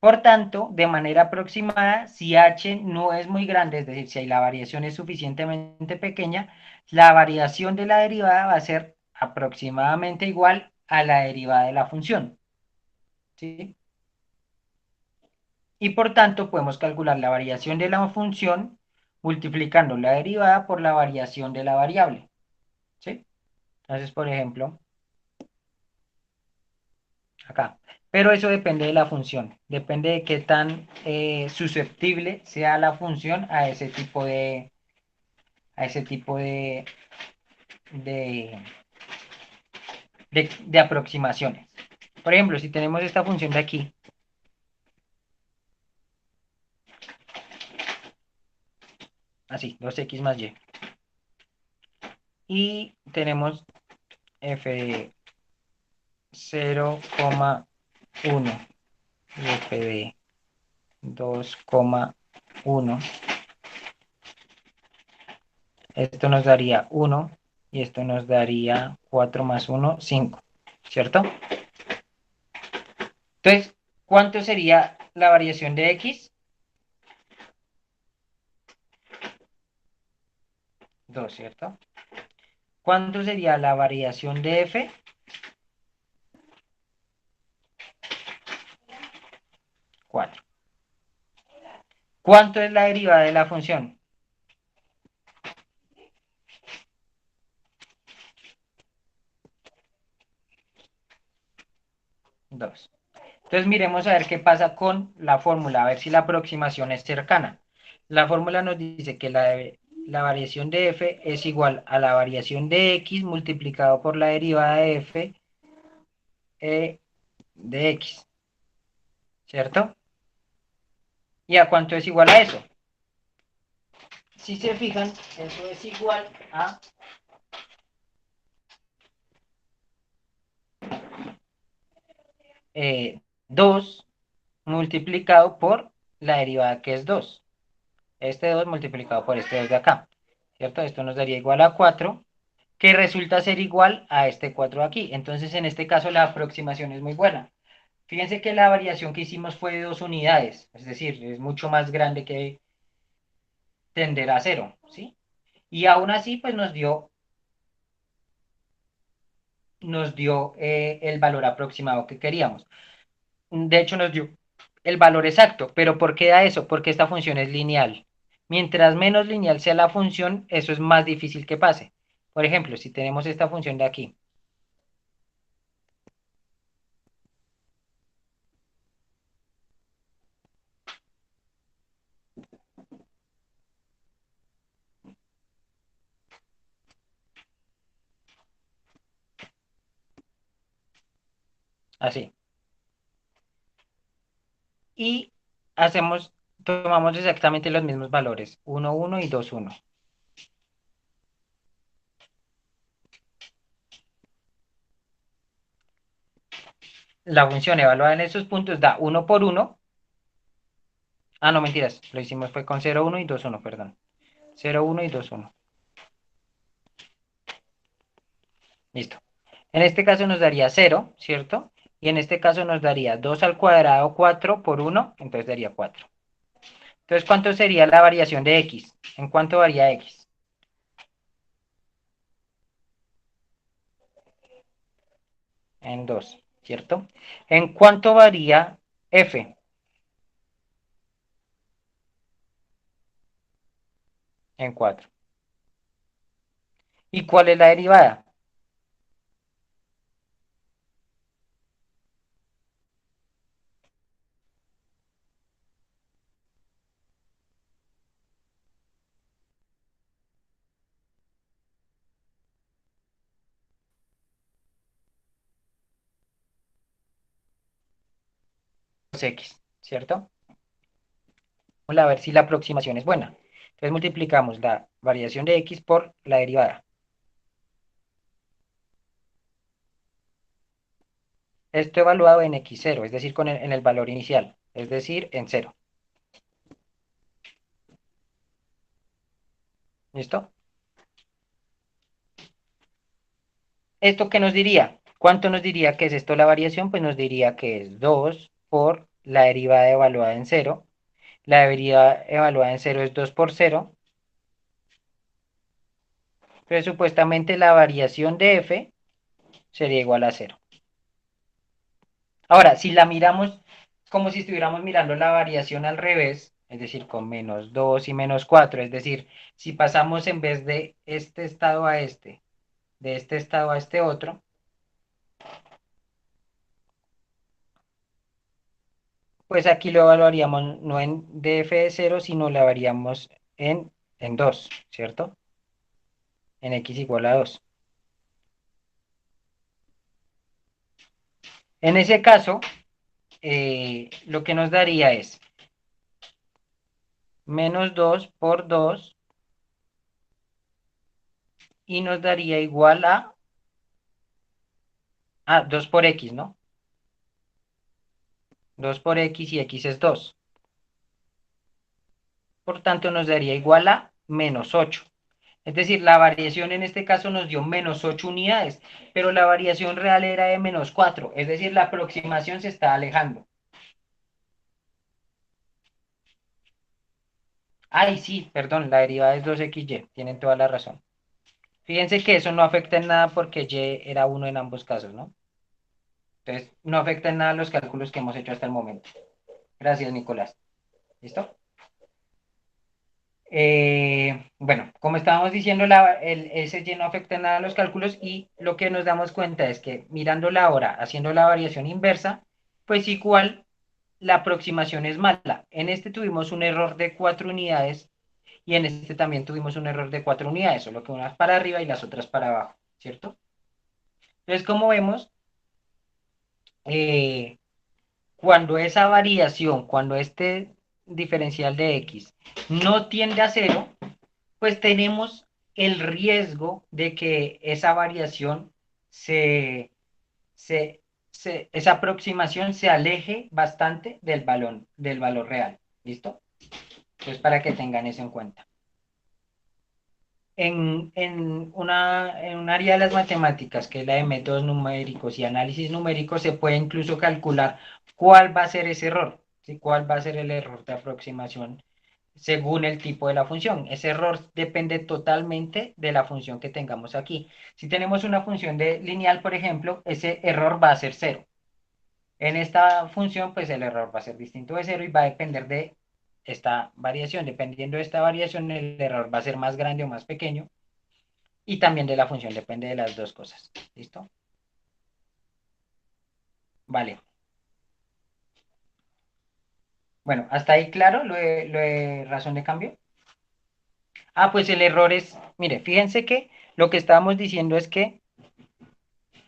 Por tanto, de manera aproximada, si h no es muy grande, es decir, si la variación es suficientemente pequeña, la variación de la derivada va a ser aproximadamente igual a la derivada de la función, ¿sí? Y por tanto, podemos calcular la variación de la función multiplicando la derivada por la variación de la variable, ¿sí? Entonces, por ejemplo, acá. Pero eso depende de la función, depende de qué tan susceptible sea la función a ese tipo de, de aproximaciones. Por ejemplo, si tenemos esta función de aquí, así, 2x más y. y tenemos f de 0,1 y f de 2,1. Esto nos daría 1 y esto nos daría 4 más 1, 5, ¿cierto? Entonces, ¿cuánto sería la variación de x? 2, ¿cierto? ¿Cuánto sería la variación de f? 4. ¿Cuánto es la derivada de la función? 2. Entonces miremos a ver qué pasa con la fórmula, a ver si la aproximación es cercana. La fórmula nos dice que la variación de f es igual a la variación de x multiplicado por la derivada de f de x, ¿cierto? ¿Y a cuánto es igual a eso? Si se fijan, eso es igual a 2 multiplicado por la derivada que es 2. Este 2 multiplicado por este 2 de acá, ¿cierto? Esto nos daría igual a 4, que resulta ser igual a este 4 de aquí. Entonces, en este caso, la aproximación es muy buena. Fíjense que la variación que hicimos fue de 2 unidades, es decir, es mucho más grande que tender a 0, ¿sí? Y aún así, pues nos dio el valor aproximado que queríamos. De hecho, nos dio el valor exacto. ¿Pero por qué da eso? Porque esta función es lineal. Mientras menos lineal sea la función, eso es más difícil que pase. Por ejemplo, si tenemos esta función de aquí, así, y tomamos exactamente los mismos valores, 1, 1 y 2, 1. La función evaluada en estos puntos da 1 por 1. Ah, no, mentiras, lo hicimos fue con 0, 1 y 2, 1, perdón. 0, 1 y 2, 1. Listo. En este caso nos daría 0, ¿cierto? Y en este caso nos daría 2 al cuadrado, 4 por 1, entonces daría 4. Entonces, ¿cuánto sería la variación de x? ¿En cuánto varía x? En 2, ¿cierto? ¿En cuánto varía f? En 4. ¿Y cuál es la derivada? X, ¿cierto? Vamos a ver si la aproximación es buena. Entonces multiplicamos la variación de x por la derivada. Esto evaluado en x0, es decir, en el valor inicial, es decir, en 0. ¿Listo? ¿Esto qué nos diría? ¿Cuánto nos diría que es esto la variación? Pues nos diría que es 2 por la derivada evaluada en 0. La derivada evaluada en 0 es 2 por 0. Pero supuestamente la variación de f sería igual a 0. Ahora, si la miramos como si estuviéramos mirando la variación al revés, es decir, con menos 2 y menos 4, es decir, si pasamos en vez de este estado a este, de este estado a este otro, pues aquí lo evaluaríamos no en df de 0, sino lo evaluaríamos en 2, ¿cierto? En x igual a 2. En ese caso, lo que nos daría es menos 2 por 2 y nos daría igual a 2 por x, ¿no? 2 por x y x es 2. Por tanto, nos daría igual a menos 8. Es decir, la variación en este caso nos dio menos 8 unidades, pero la variación real era de menos 4. Es decir, la aproximación se está alejando. Ay, sí, perdón, la derivada es 2xy. Tienen toda la razón. Fíjense que eso no afecta en nada porque y era 1 en ambos casos, ¿no? Entonces, no afecta en nada los cálculos que hemos hecho hasta el momento. Gracias, Nicolás. ¿Listo? Bueno, como estábamos diciendo, ese y no afecta en nada a los cálculos y lo que nos damos cuenta es que mirándola ahora, haciendo la variación inversa, pues igual la aproximación es mala. En este tuvimos un error de 4 unidades y en este también tuvimos un error de 4 unidades, solo que unas para arriba y las otras para abajo, ¿cierto? Entonces, como vemos, eh, cuando esa variación, cuando este diferencial de x no tiende a cero, pues tenemos el riesgo de que esa variación se, esa aproximación se aleje bastante del valor real. ¿Listo? Entonces, para que tengan eso en cuenta. En un área de las matemáticas, que es la de métodos numéricos y análisis numérico, se puede incluso calcular cuál va a ser ese error, ¿sí? ¿Cuál va a ser el error de aproximación según el tipo de la función? Ese error depende totalmente de la función que tengamos aquí. Si tenemos una función de lineal, por ejemplo, ese error va a ser cero. En esta función, pues el error va a ser distinto de cero y va a depender de esta variación. Dependiendo de esta variación, el error va a ser más grande o más pequeño. Y también de la función, depende de las dos cosas. ¿Listo? Vale. Bueno, hasta ahí claro lo de razón de cambio. Pues el error es, mire, fíjense que lo que estábamos diciendo es que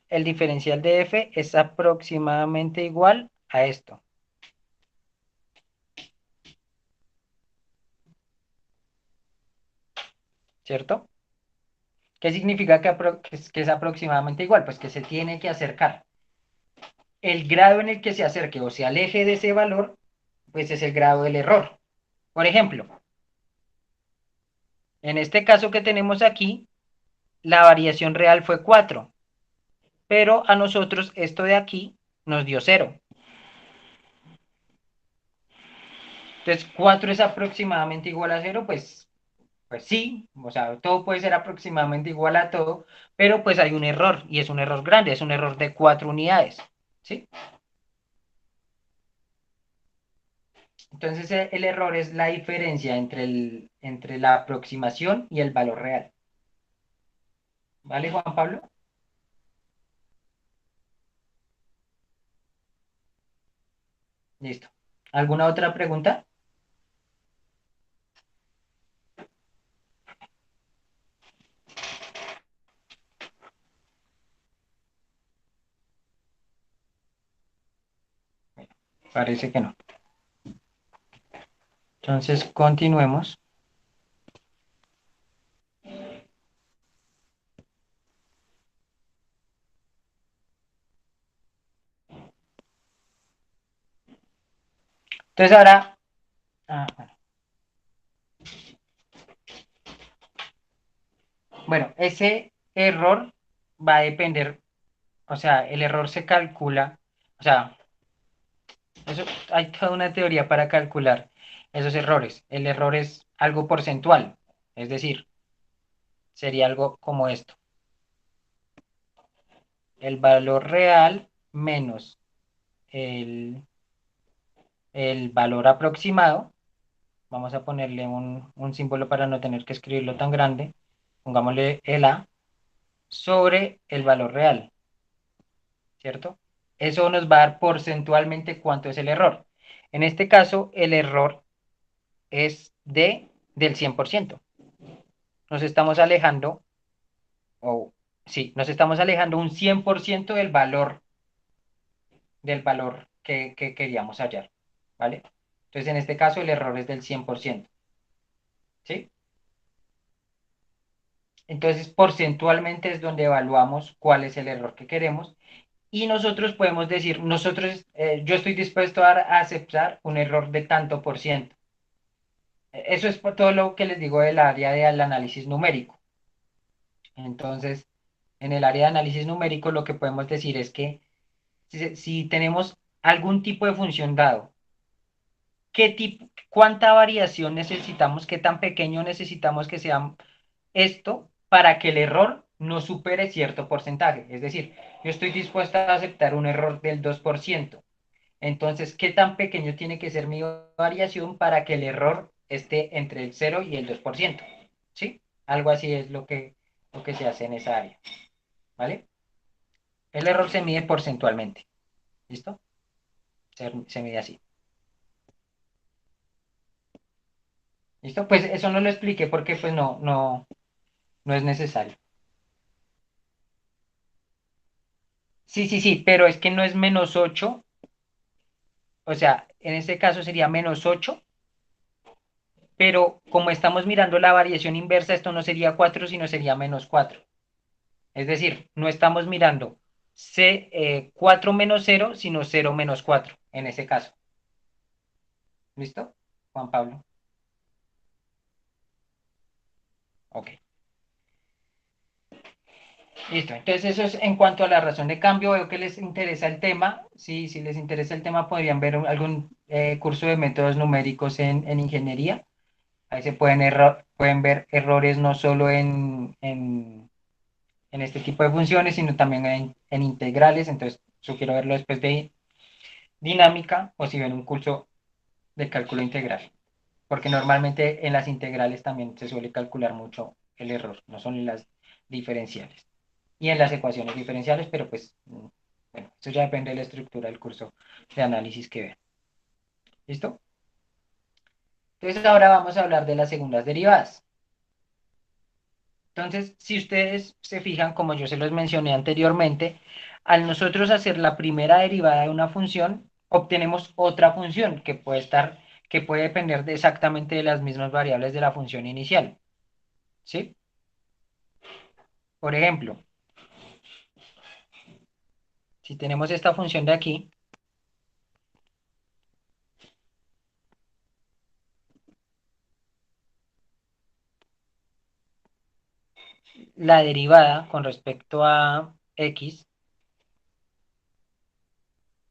el diferencial de f es aproximadamente igual a esto. ¿Cierto? ¿Qué significa que es aproximadamente igual? Pues que se tiene que acercar. El grado en el que se acerque o se aleje de ese valor, pues es el grado del error. Por ejemplo, en este caso que tenemos aquí, la variación real fue 4, pero a nosotros esto de aquí nos dio 0. Entonces, 4 es aproximadamente igual a 0, pues sí, o sea, todo puede ser aproximadamente igual a todo, pero pues hay un error, y es un error grande, es un error de 4 unidades, ¿sí? Entonces, el error es la diferencia entre la aproximación y el valor real. ¿Vale, Juan Pablo? Listo. ¿Alguna otra pregunta? Parece que no. Entonces, continuemos. Entonces, ahora, bueno, ese error va a depender, o sea, el error se calcula, o sea, eso, hay toda una teoría para calcular esos errores. El error es algo porcentual, es decir, sería algo como esto. El valor real menos el, el valor aproximado. Vamos a ponerle un símbolo para no tener que escribirlo tan grande. Pongámosle el A sobre el valor real, ¿cierto? Eso nos va a dar porcentualmente cuánto es el error. En este caso, el error es del 100%. Nos estamos alejando, o sí, nos estamos alejando un 100% del valor que queríamos hallar, ¿vale? Entonces, en este caso, el error es del 100%, ¿sí? Entonces, porcentualmente es donde evaluamos cuál es el error que queremos. Y nosotros podemos decir, yo estoy dispuesto a aceptar un error de tanto por ciento. Eso es por todo lo que les digo del área del análisis numérico. Entonces, en el área de análisis numérico lo que podemos decir es que si tenemos algún tipo de función dado, cuánta variación necesitamos, qué tan pequeño necesitamos que sea esto para que el error no supere cierto porcentaje. Es decir, yo estoy dispuesto a aceptar un error del 2%. Entonces, ¿qué tan pequeño tiene que ser mi variación para que el error esté entre el 0 y el 2%? ¿Sí? Algo así es lo que se hace en esa área. ¿Vale? El error se mide porcentualmente. ¿Listo? Se mide así. ¿Listo? Pues eso no lo expliqué porque pues no es necesario. Sí, sí, sí, pero es que no es -8. O sea, en este caso sería -8, pero como estamos mirando la variación inversa, esto no sería 4, sino sería -4. Es decir, no estamos mirando 4 menos 0, sino 0 menos 4 en ese caso. ¿Listo, Juan Pablo? Ok. Listo. Entonces eso es en cuanto a la razón de cambio. Veo que les interesa el tema. Sí, si les interesa el tema, podrían ver algún curso de métodos numéricos en ingeniería. Ahí se pueden ver errores no solo en este tipo de funciones, sino también en integrales. Entonces, sugiero verlo después de dinámica o si ven un curso de cálculo integral, porque normalmente en las integrales también se suele calcular mucho el error, no son en las diferenciales. Y en las ecuaciones diferenciales, pero pues, bueno, eso ya depende de la estructura del curso de análisis que vean. ¿Listo? Entonces ahora vamos a hablar de las segundas derivadas. Entonces, si ustedes se fijan, como yo se los mencioné anteriormente, al nosotros hacer la primera derivada de una función, obtenemos otra función que puede depender exactamente de las mismas variables de la función inicial. ¿Sí? Por ejemplo, si tenemos esta función de aquí, la derivada con respecto a x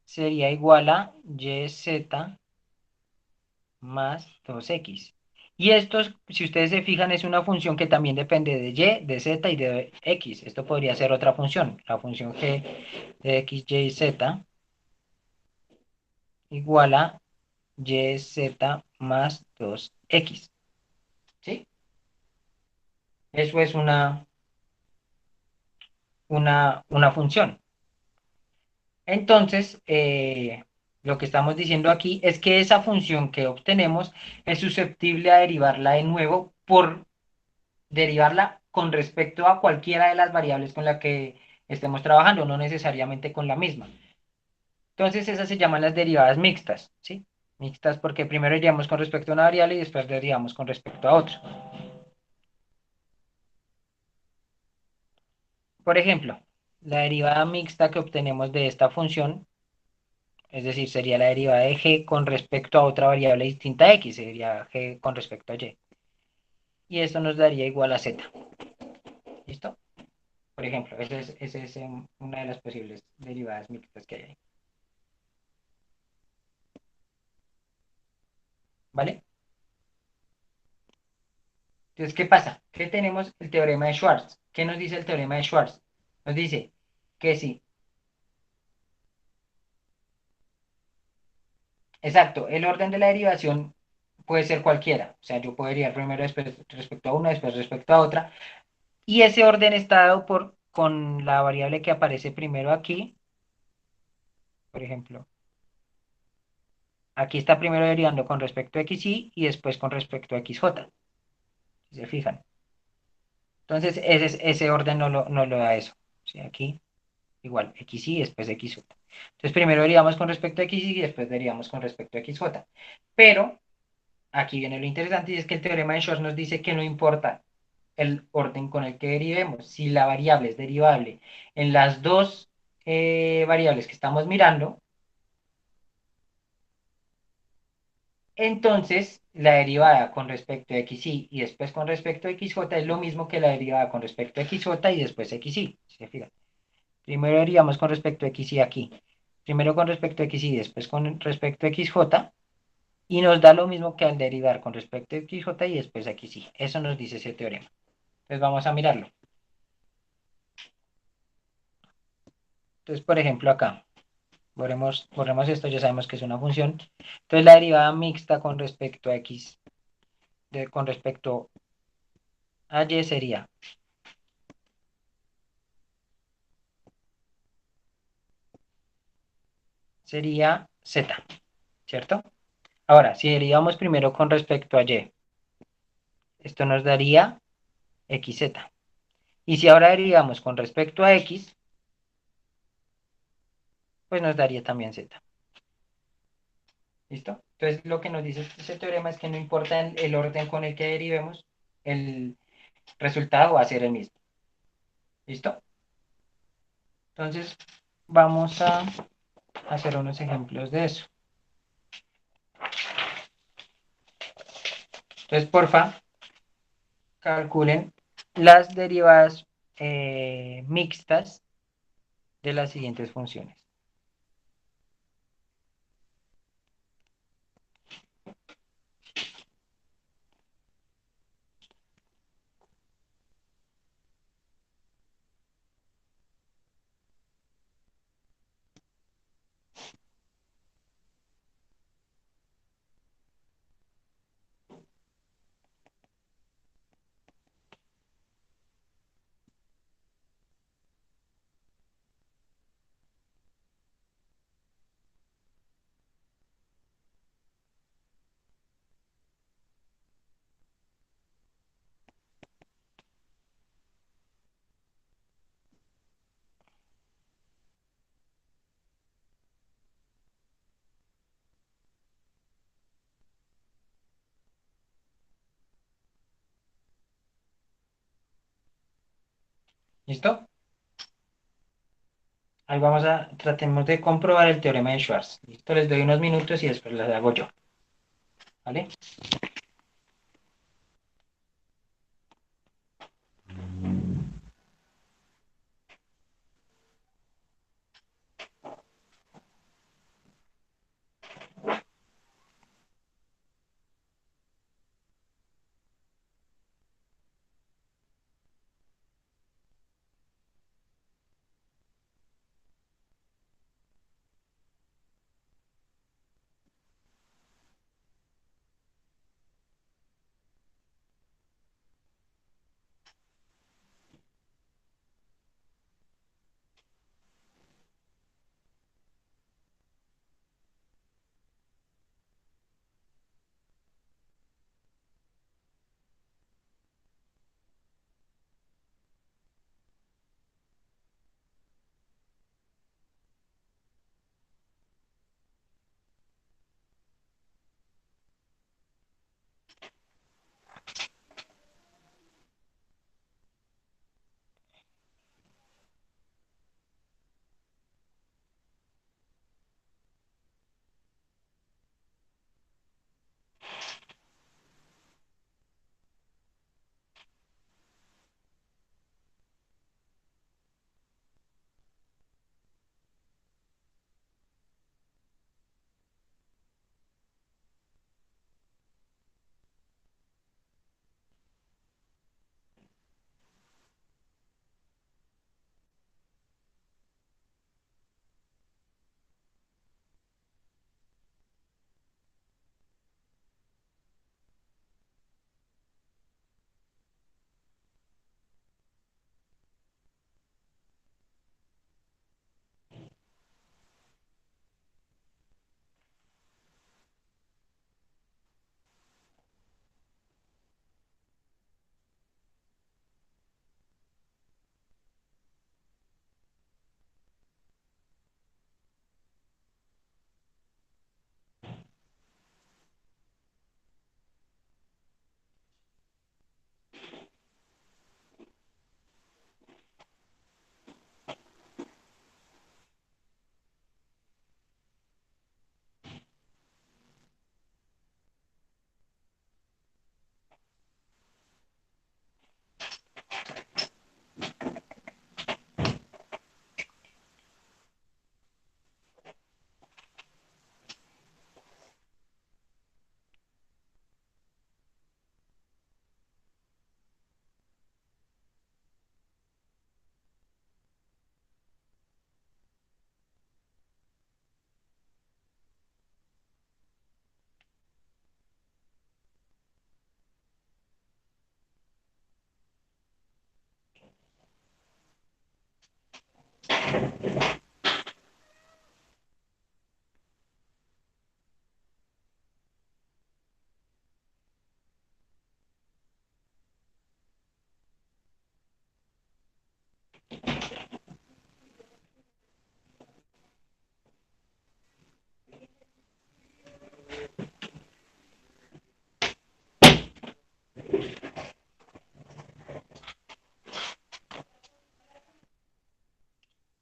sería igual a yz más 2x. Y esto, si ustedes se fijan, es una función que también depende de y, de z y de x. Esto podría ser otra función, la función g de x, y, z igual a yz más 2x. ¿Sí? Eso es una función. Entonces, lo que estamos diciendo aquí es que esa función que obtenemos es susceptible a derivarla de nuevo por derivarla con respecto a cualquiera de las variables con la que estemos trabajando, no necesariamente con la misma. Entonces, esas se llaman las derivadas mixtas, ¿sí? Mixtas porque primero derivamos con respecto a una variable y después derivamos con respecto a otra. Por ejemplo, la derivada mixta que obtenemos de esta función, es decir, sería la derivada de g con respecto a otra variable distinta a x, sería g con respecto a y. Y esto nos daría igual a z. ¿Listo? Por ejemplo, esa es una de las posibles derivadas mixtas que hay ahí. ¿Vale? Entonces, ¿qué pasa? ¿Qué tenemos el teorema de Schwartz? ¿Qué nos dice el teorema de Schwartz? Nos dice que sí. Exacto, el orden de la derivación puede ser cualquiera. O sea, yo puedo derivar primero después, respecto a una, después respecto a otra. Y ese orden está dado con la variable que aparece primero aquí. Por ejemplo, aquí está primero derivando con respecto a xy y después con respecto a xj. Si se fijan. Entonces, ese orden no lo da eso. O sea, aquí igual, xy y después xj. Entonces, primero derivamos con respecto a xy y después derivamos con respecto a xj. Pero aquí viene lo interesante y es que el teorema de Schwartz nos dice que no importa. el orden con el que derivemos. Si la variable es derivable en las dos variables que estamos mirando, entonces la derivada con respecto a xy y después con respecto a xj es lo mismo que la derivada con respecto a xj y después xy. ¿Si se fijan? Primero derivamos con respecto a xy aquí. Primero con respecto a xy, después con respecto a xj. Y nos da lo mismo que al derivar con respecto a xj y después a xy. Eso nos dice ese teorema. Entonces vamos a mirarlo. Entonces, por ejemplo, acá. Borremos esto, ya sabemos que es una función. Entonces la derivada mixta con respecto a x, con respecto a y sería z, ¿cierto? Ahora, si derivamos primero con respecto a y, esto nos daría xz. Y si ahora derivamos con respecto a x, pues nos daría también z. ¿Listo? Entonces lo que nos dice este teorema es que no importa el orden con el que derivemos, el resultado va a ser el mismo. ¿Listo? Entonces vamos a hacer unos ejemplos de eso. Entonces, porfa, calculen las derivadas mixtas de las siguientes funciones. ¿Listo? Ahí tratemos de comprobar el teorema de Schwarz. Listo, les doy unos minutos y después las hago yo. ¿Vale?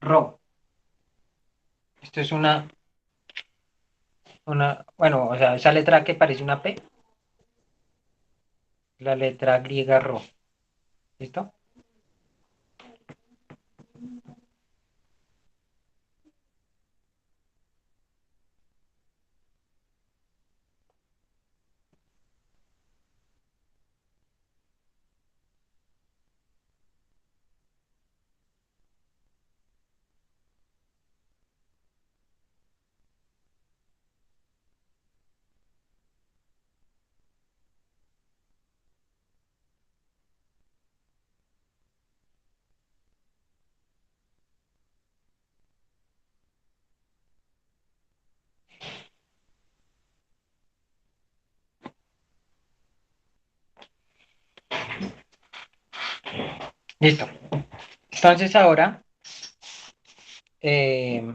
Rho. Esto es bueno, o sea, esa letra que parece una P, la letra griega Rho. ¿Listo? Listo. Entonces ahora eh,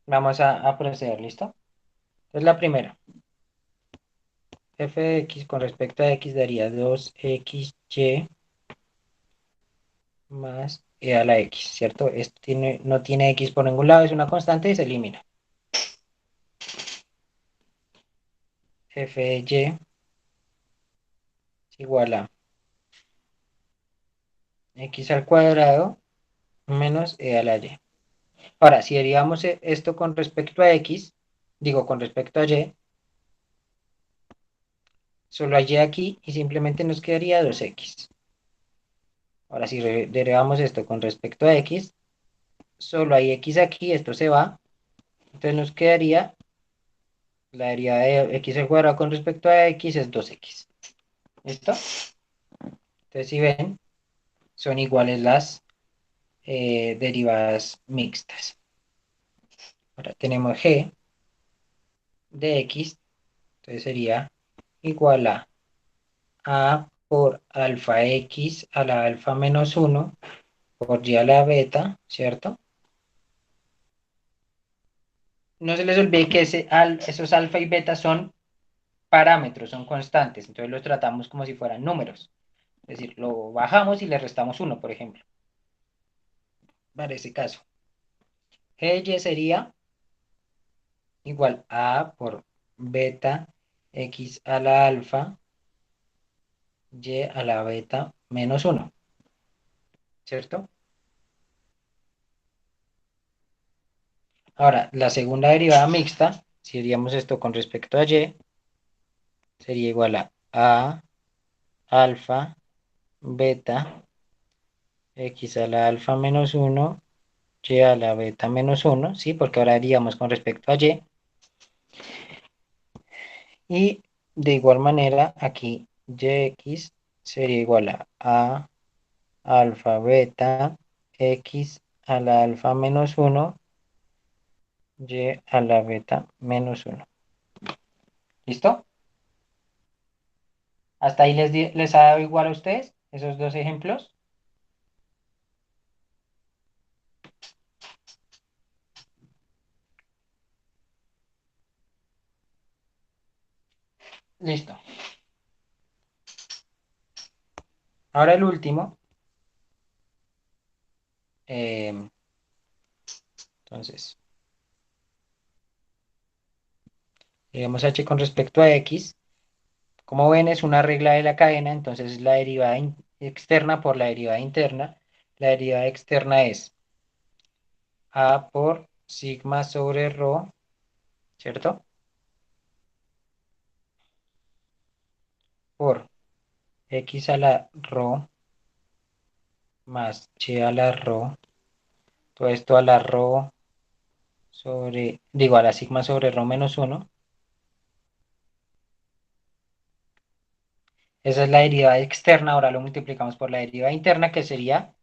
vamos a proceder, ¿listo? Entonces la primera, f de x con respecto a x daría 2xy más e a la x, ¿cierto? Esto no tiene x por ningún lado, es una constante y se elimina. F de y es igual a x al cuadrado menos e a la y. Ahora, si derivamos esto con respecto a x, digo con respecto a y, solo hay y aquí y simplemente nos quedaría 2x. Ahora, si derivamos esto con respecto a x, solo hay x aquí, esto se va, entonces nos quedaría la derivada de x al cuadrado con respecto a x es 2x. ¿Listo? Entonces, si ven, son iguales las derivadas mixtas. Ahora tenemos g de x, entonces sería igual a por alfa x a la alfa menos 1 por y a la beta, ¿cierto? No se les olvide que esos alfa y beta son parámetros, son constantes, entonces los tratamos como si fueran números. Es decir, lo bajamos y le restamos 1, por ejemplo, para ese caso. G de y sería igual a por beta x a la alfa y a la beta menos 1, ¿cierto? Ahora, la segunda derivada mixta, si haríamos esto con respecto a y, sería igual a alfa beta x a la alfa menos 1 y a la beta menos 1, ¿sí? Porque ahora haríamos con respecto a y. Y de igual manera, aquí yx sería igual a alfa beta x a la alfa menos 1 y a la beta menos 1. ¿Listo? ¿Hasta ahí les ha dado igual a ustedes esos dos ejemplos? Listo. Ahora el último. eh, entonces, digamos h con respecto a x. Como ven, es una regla de la cadena, entonces la derivada externa por la derivada interna. La derivada externa es a por sigma sobre rho, ¿cierto? Por x a la rho más y a la rho, todo esto a la rho sobre, digo, a la sigma sobre rho menos 1. Esa es la derivada externa, ahora lo multiplicamos por la derivada interna, que sería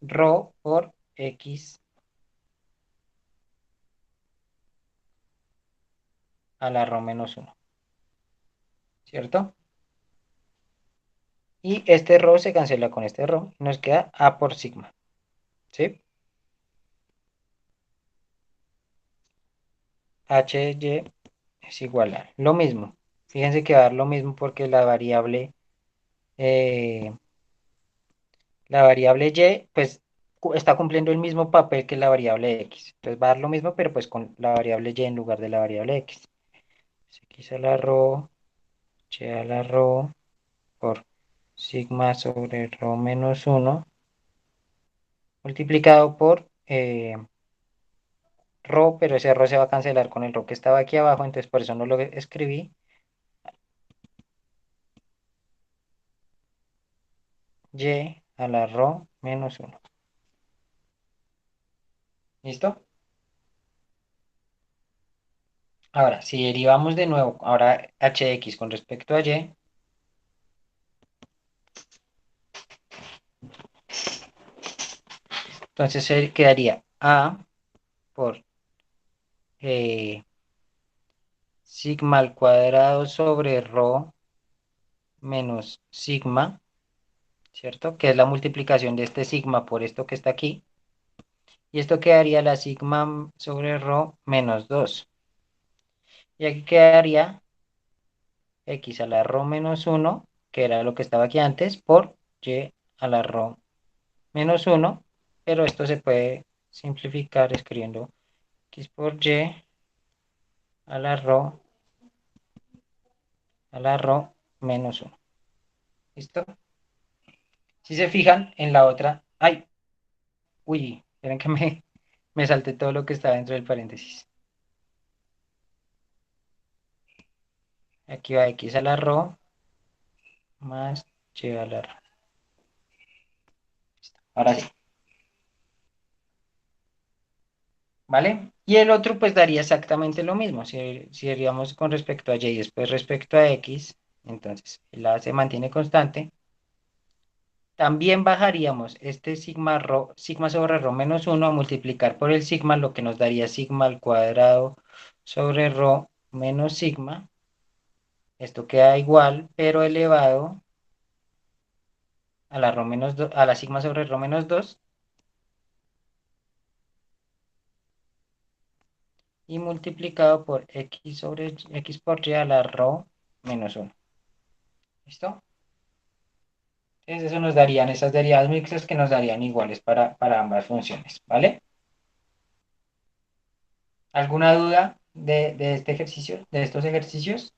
rho por x a la rho menos 1, ¿cierto? Y este rho se cancela con este rho, y nos queda a por sigma, ¿sí? hy es igual a lo mismo. Fíjense que va a dar lo mismo porque la variable La variable y, pues, está cumpliendo el mismo papel que la variable x. Entonces va a dar lo mismo, pero pues con la variable y en lugar de la variable x. X a la rho, y a la rho, por sigma sobre rho menos uno multiplicado por rho, pero ese rho se va a cancelar con el rho que estaba aquí abajo, entonces por eso no lo escribí. Y a la rho menos uno. ¿Listo? Ahora, si derivamos de nuevo, ahora h de x con respecto a y, entonces se quedaría a por sigma al cuadrado sobre rho menos sigma, ¿cierto? Que es la multiplicación de este sigma por esto que está aquí. Y esto quedaría la sigma sobre rho menos 2. Y aquí quedaría x a la rho menos uno, que era lo que estaba aquí antes, por y a la rho menos uno, pero esto se puede simplificar escribiendo x por y a la rho menos uno. ¿Listo? Si se fijan en la otra, ¡ay! Uy, esperen que me salté todo lo que está dentro del paréntesis. Aquí va x a la rho más y a la rho. Ahora sí, ¿vale? Y el otro pues daría exactamente lo mismo. Si haríamos con respecto a y y después respecto a x, entonces la se mantiene constante. También bajaríamos este sigma sobre rho menos uno a multiplicar por el sigma, lo que nos daría sigma al cuadrado sobre rho menos sigma. Esto queda igual, pero elevado a la, a la sigma sobre rho menos 2 y multiplicado por x sobre x por y a la rho menos uno. ¿Listo? Entonces eso nos darían esas derivadas mixtas que nos darían iguales para ambas funciones, ¿vale? ¿Alguna duda de este ejercicio, de estos ejercicios?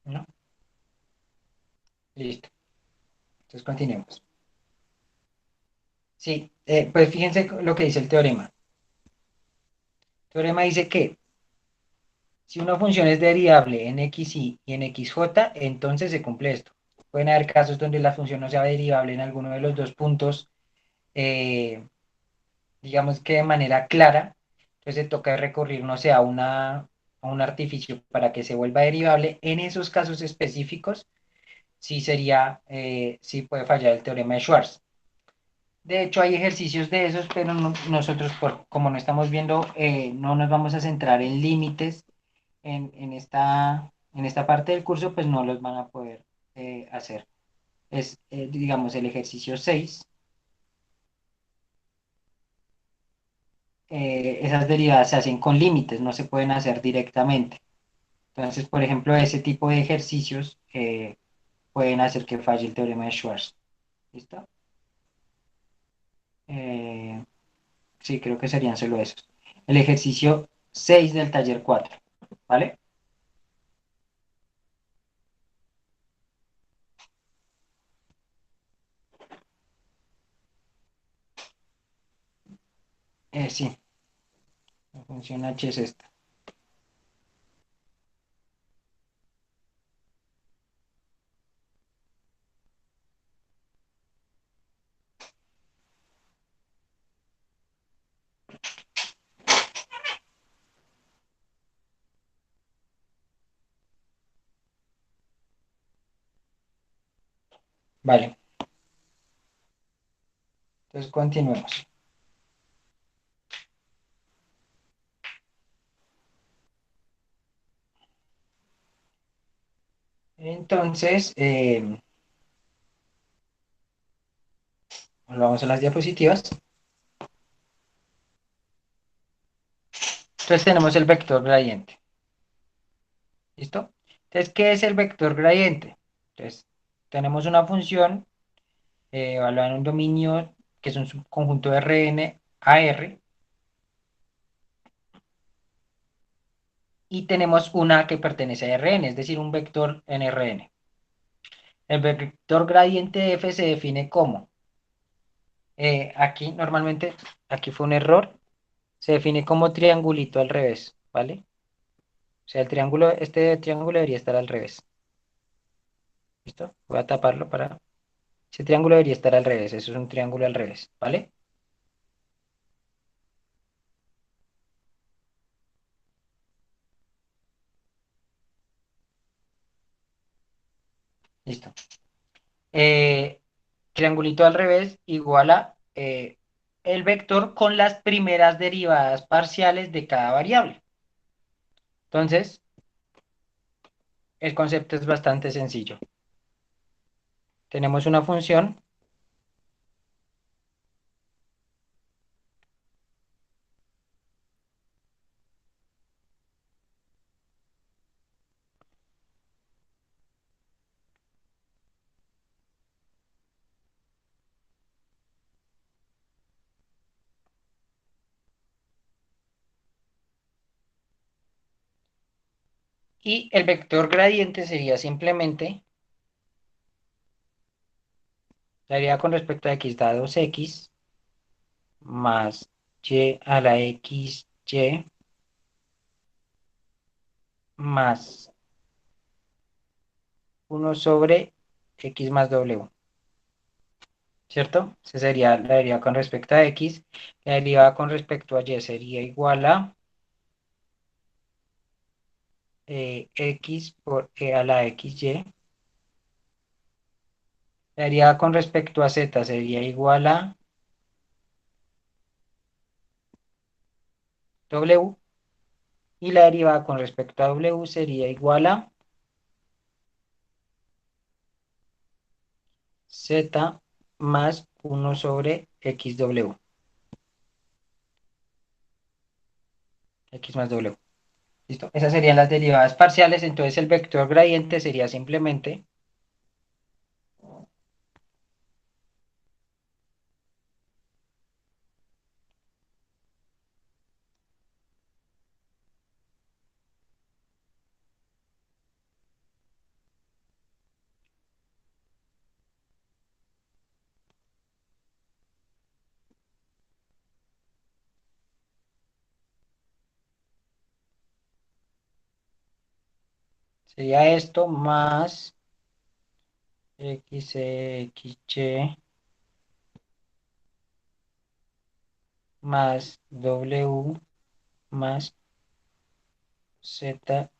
¿No? Listo. Entonces continuemos. Sí, pues fíjense lo que dice el teorema. El teorema dice que si una función es derivable en xy y en xj, entonces se cumple esto. Pueden haber casos donde la función no sea derivable en alguno de los dos puntos, eh, digamos que de manera clara, entonces se toca recurrir, no sé, a un artificio para que se vuelva derivable. En esos casos específicos, sí sería, sí puede fallar el teorema de Schwarz. De hecho, hay ejercicios de esos, pero nosotros, como no estamos viendo, no nos vamos a centrar en límites en esta parte del curso, pues no los van a poder hacer. Es, digamos, el ejercicio 6. Esas derivadas se hacen con límites, no se pueden hacer directamente. Entonces, por ejemplo, ese tipo de ejercicios pueden hacer que falle el teorema de Schwarz. ¿Listo? Eh, sí, creo que serían solo esos. El ejercicio 6 del taller 4. ¿Vale? Sí, la función h es esta. Vale, entonces continuemos. Entonces, vamos a las diapositivas. Entonces tenemos el vector gradiente. ¿Listo? Entonces, ¿qué es el vector gradiente? Entonces, tenemos una función evaluada en un dominio que es un subconjunto de Rn a R, y tenemos una que pertenece a Rn, es decir, un vector en Rn. El vector gradiente f se define como, aquí normalmente, aquí fue un error, se define como triangulito al revés, ¿vale? O sea, el triángulo, este triángulo debería estar al revés. ¿Listo? Voy a taparlo para... Ese triángulo debería estar al revés, eso es un triángulo al revés, ¿vale? Listo. Eh, triangulito al revés igual a el vector con las primeras derivadas parciales de cada variable. Entonces, el concepto es bastante sencillo. Tenemos una función y el vector gradiente sería simplemente la derivada con respecto a x da 2x más y a la xy más 1 sobre x más w, ¿cierto? Esa sería la derivada con respecto a x. La derivada con respecto a y sería igual a x por e a la xy. La derivada con respecto a z sería igual a w. Y la derivada con respecto a w sería igual a z más 1 sobre x más w. ¿Listo? Esas serían las derivadas parciales. Entonces el vector gradiente sería simplemente sería esto más x, xy más w más z.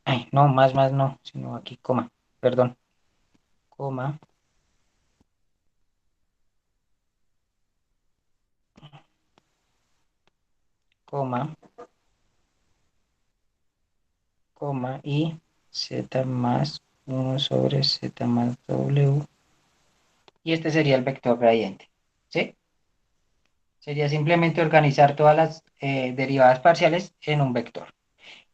Ay, no, más no, sino aquí, coma, perdón, coma, coma, coma y z más 1 sobre z más w. Y este sería el vector gradiente, ¿sí? Sería simplemente organizar todas las derivadas parciales en un vector.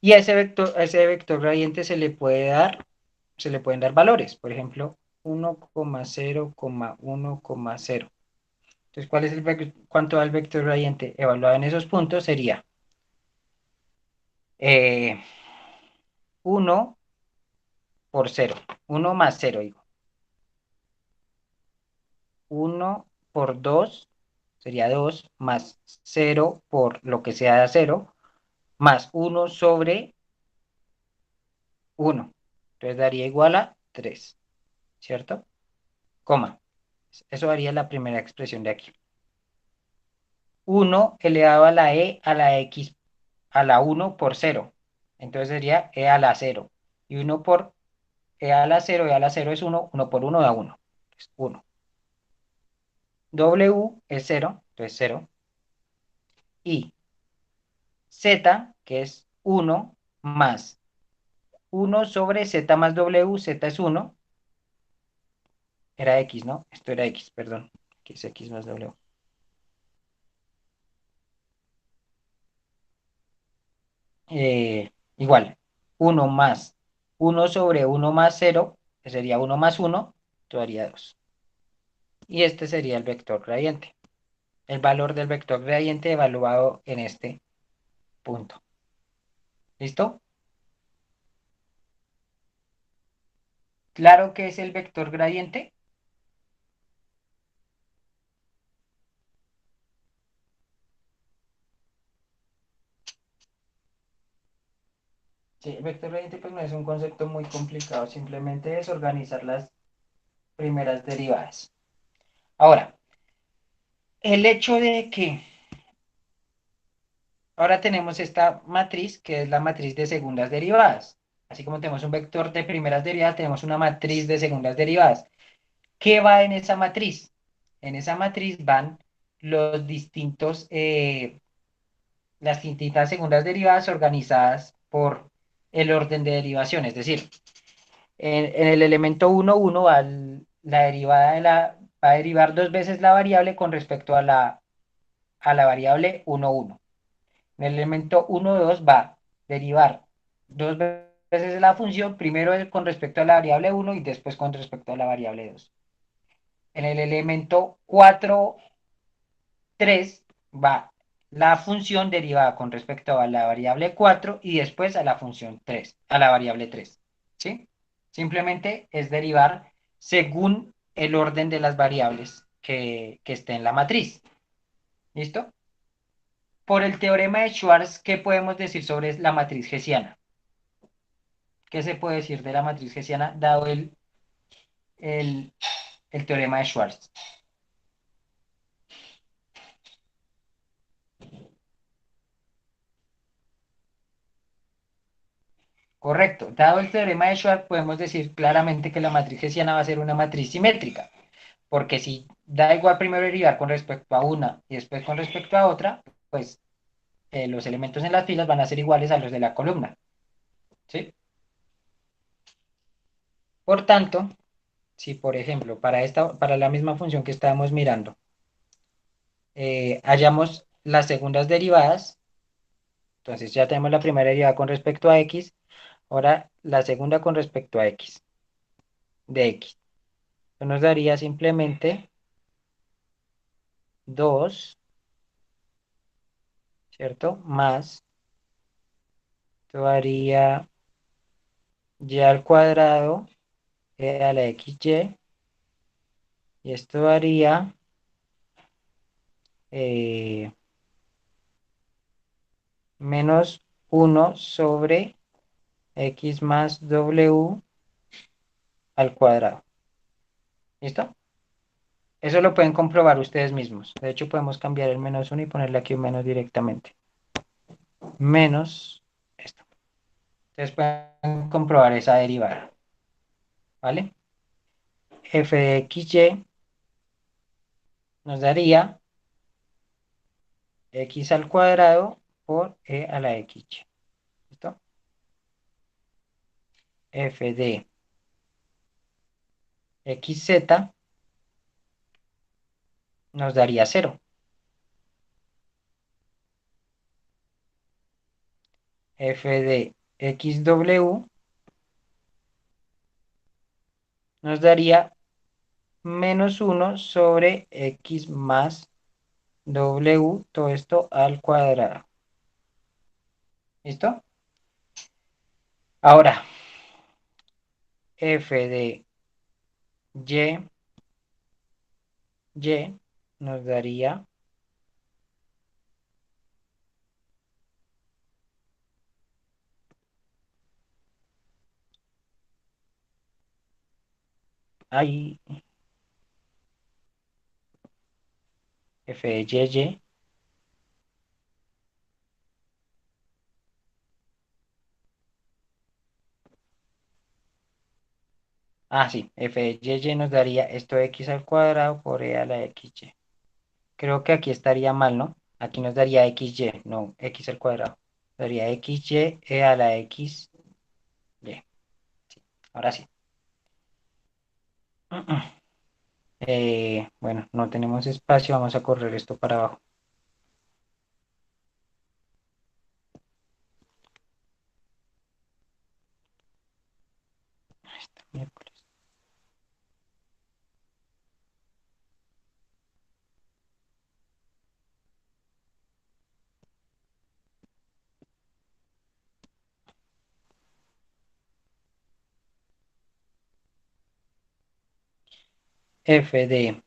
Y a ese vector gradiente se le pueden dar valores, por ejemplo, 1,0, 1,0. Entonces, ¿cuál es cuánto da el vector gradiente? Evaluado en esos puntos sería 1 por 0, 1 más 0, digo. 1 por 2 sería 2 más 0 por lo que sea 0 más 1 sobre 1. Entonces daría igual a 3, ¿cierto? Coma. Eso daría la primera expresión de aquí. 1 elevado a la e a la x a la 1 por 0. Entonces sería e a la 0. Y 1 por e a la 0 es 1, 1 por 1 da 1. Es 1. W es 0, entonces 0. Y z, que es 1 más 1 sobre z más w, z es 1. Era x, ¿no? Esto era x, perdón. Que es x más w. Igual, 1 más 1 sobre 1 más 0, que sería 1 más 1, esto daría 2. Y este sería el vector gradiente. El valor del vector gradiente evaluado en este punto. ¿Listo? ¿Claro que es el vector gradiente? Sí, el vector gradiente pues no es un concepto muy complicado, simplemente es organizar las primeras derivadas. Ahora, el hecho de que ahora tenemos esta matriz, que es la matriz de segundas derivadas. Así como tenemos un vector de primeras derivadas, tenemos una matriz de segundas derivadas. ¿Qué va en esa matriz? En esa matriz van los distintos, las distintas segundas derivadas organizadas por el orden de derivación. Es decir, en el elemento 1, 1 la derivada va a derivar dos veces la variable con respecto a la variable 1, 1. En el elemento 1, 2 va a derivar dos veces la función, primero con respecto a la variable 1 y después con respecto a la variable 2. En el elemento 4, 3 va la función derivada con respecto a la variable 4 y después a la función 3, a la variable 3. ¿Sí? Simplemente es derivar según el orden de las variables que esté en la matriz. ¿Listo? Por el teorema de Schwarz, ¿qué podemos decir sobre la matriz hessiana? ¿Qué se puede decir de la matriz hessiana dado el, el teorema de Schwarz? Correcto. Dado el teorema de Schwarz, podemos decir claramente que la matriz hessiana va a ser una matriz simétrica, porque si da igual primero derivar con respecto a una y después con respecto a otra, pues los elementos en las filas van a ser iguales a los de la columna. ¿Sí? Por tanto, si por ejemplo para la misma función que estábamos mirando, hallamos las segundas derivadas, entonces ya tenemos la primera derivada con respecto a x, ahora la segunda con respecto a x, de x. Eso nos daría simplemente 2, ¿cierto? Más, esto daría y al cuadrado a la xy, y esto daría eh, menos 1 sobre x más w al cuadrado. ¿Listo? Eso lo pueden comprobar ustedes mismos. De hecho, podemos cambiar el menos 1 y ponerle aquí un menos directamente. Menos esto. Ustedes pueden comprobar esa derivada. ¿Vale? F de xy nos daría x al cuadrado por e a la xy. ¿Listo? F de xz nos daría 0. F de xw nos daría menos 1 sobre x más w, todo esto al cuadrado. ¿Listo? Ahora, f de y nos daría ahí f de y. Ah, sí, f de y nos daría esto de x al cuadrado por e a la xy. Creo que aquí estaría mal, ¿no? Aquí nos daría xy, no x al cuadrado. Daría xy e a la x Bien, sí, ahora sí. Bueno, no tenemos espacio, vamos a correr esto para abajo. Miércoles. F de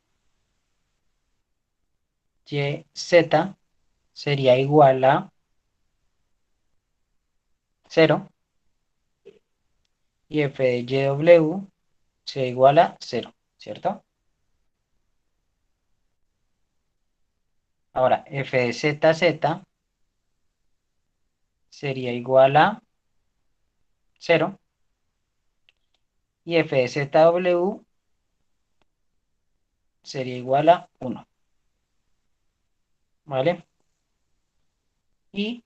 Y, Z sería igual a 0 y F de Y, W sería igual a 0, ¿cierto? Ahora, F de Z, Z sería igual a 0 y F de Z, W sería igual a 1, ¿vale? Y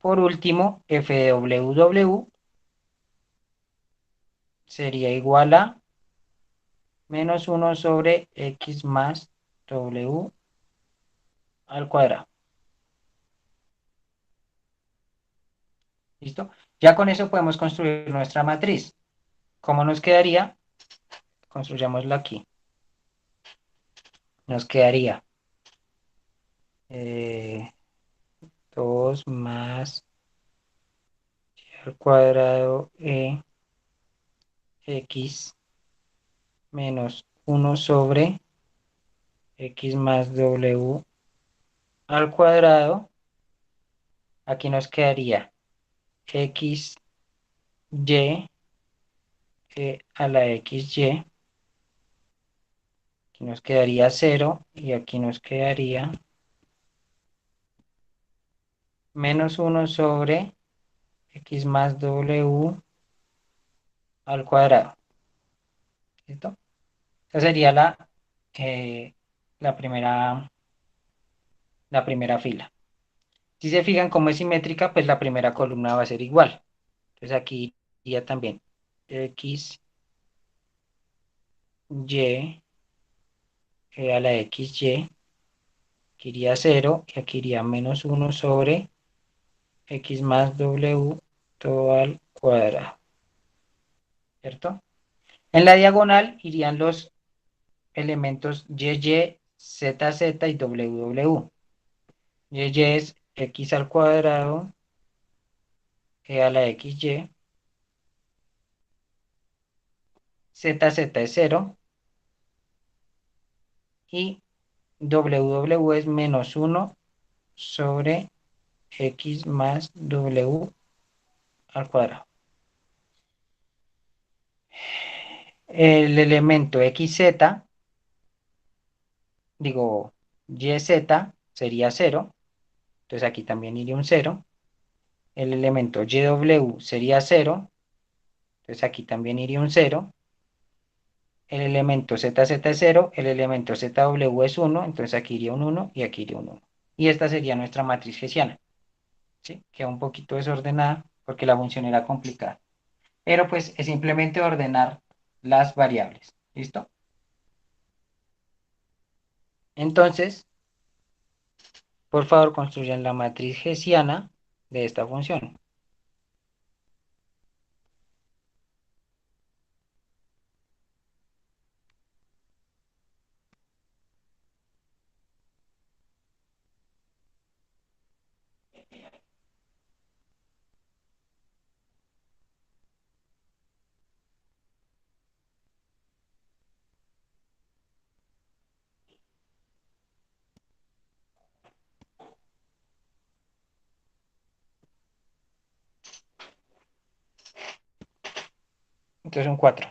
por último, F de W, W sería igual a menos 1 sobre X más W al cuadrado. ¿Listo? Ya con eso podemos construir nuestra matriz. ¿Cómo nos quedaría? Construyámosla aquí. Nos quedaría 2 más y al cuadrado X menos 1 sobre X más W al cuadrado. Aquí nos quedaría X, Y a la XY. Aquí nos quedaría 0 y aquí nos quedaría menos 1 sobre X más W al cuadrado. ¿Listo? Esa sería eh, la primera fila. Si se fijan cómo es simétrica, pues la primera columna va a ser igual. Entonces aquí iría también X, Y a la XY, aquí iría 0 y aquí iría menos 1 sobre X más W todo al cuadrado. ¿Cierto? En la diagonal irían los elementos YY, ZZ y WW. YY es X al cuadrado, a la XY, ZZ es 0 y WW es menos 1 sobre X más W al cuadrado. El elemento XZ, digo, YZ sería 0, entonces aquí también iría un 0. El elemento YW sería 0, entonces aquí también iría un 0. El elemento ZZ es 0, el elemento ZW es 1, entonces aquí iría un 1 y aquí iría un 1. Y esta sería nuestra matriz hessiana. ¿Sí? Queda un poquito desordenada porque la función era complicada. Pero pues es simplemente ordenar las variables. ¿Listo? Entonces, por favor, construyan la matriz hessiana de esta función. Entonces son 4.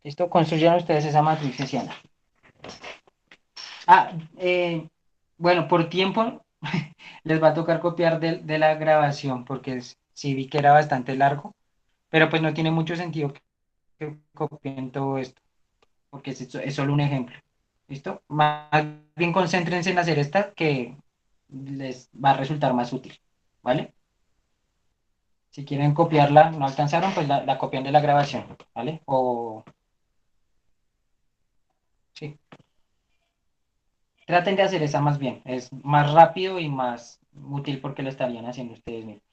¿Listo? Construyan ustedes esa matriz hessiana. Ah, bueno, por tiempo les va a tocar copiar de la grabación porque sí vi que era bastante largo, pero pues no tiene mucho sentido que copien todo esto porque es solo un ejemplo. ¿Listo? Más bien concéntrense en hacer esta que les va a resultar más útil. ¿Vale? Si quieren copiarla, no alcanzaron, pues la copian de la grabación, ¿vale? O sí, traten de hacer esa más bien. Es más rápido y más útil porque lo estarían haciendo ustedes mismos.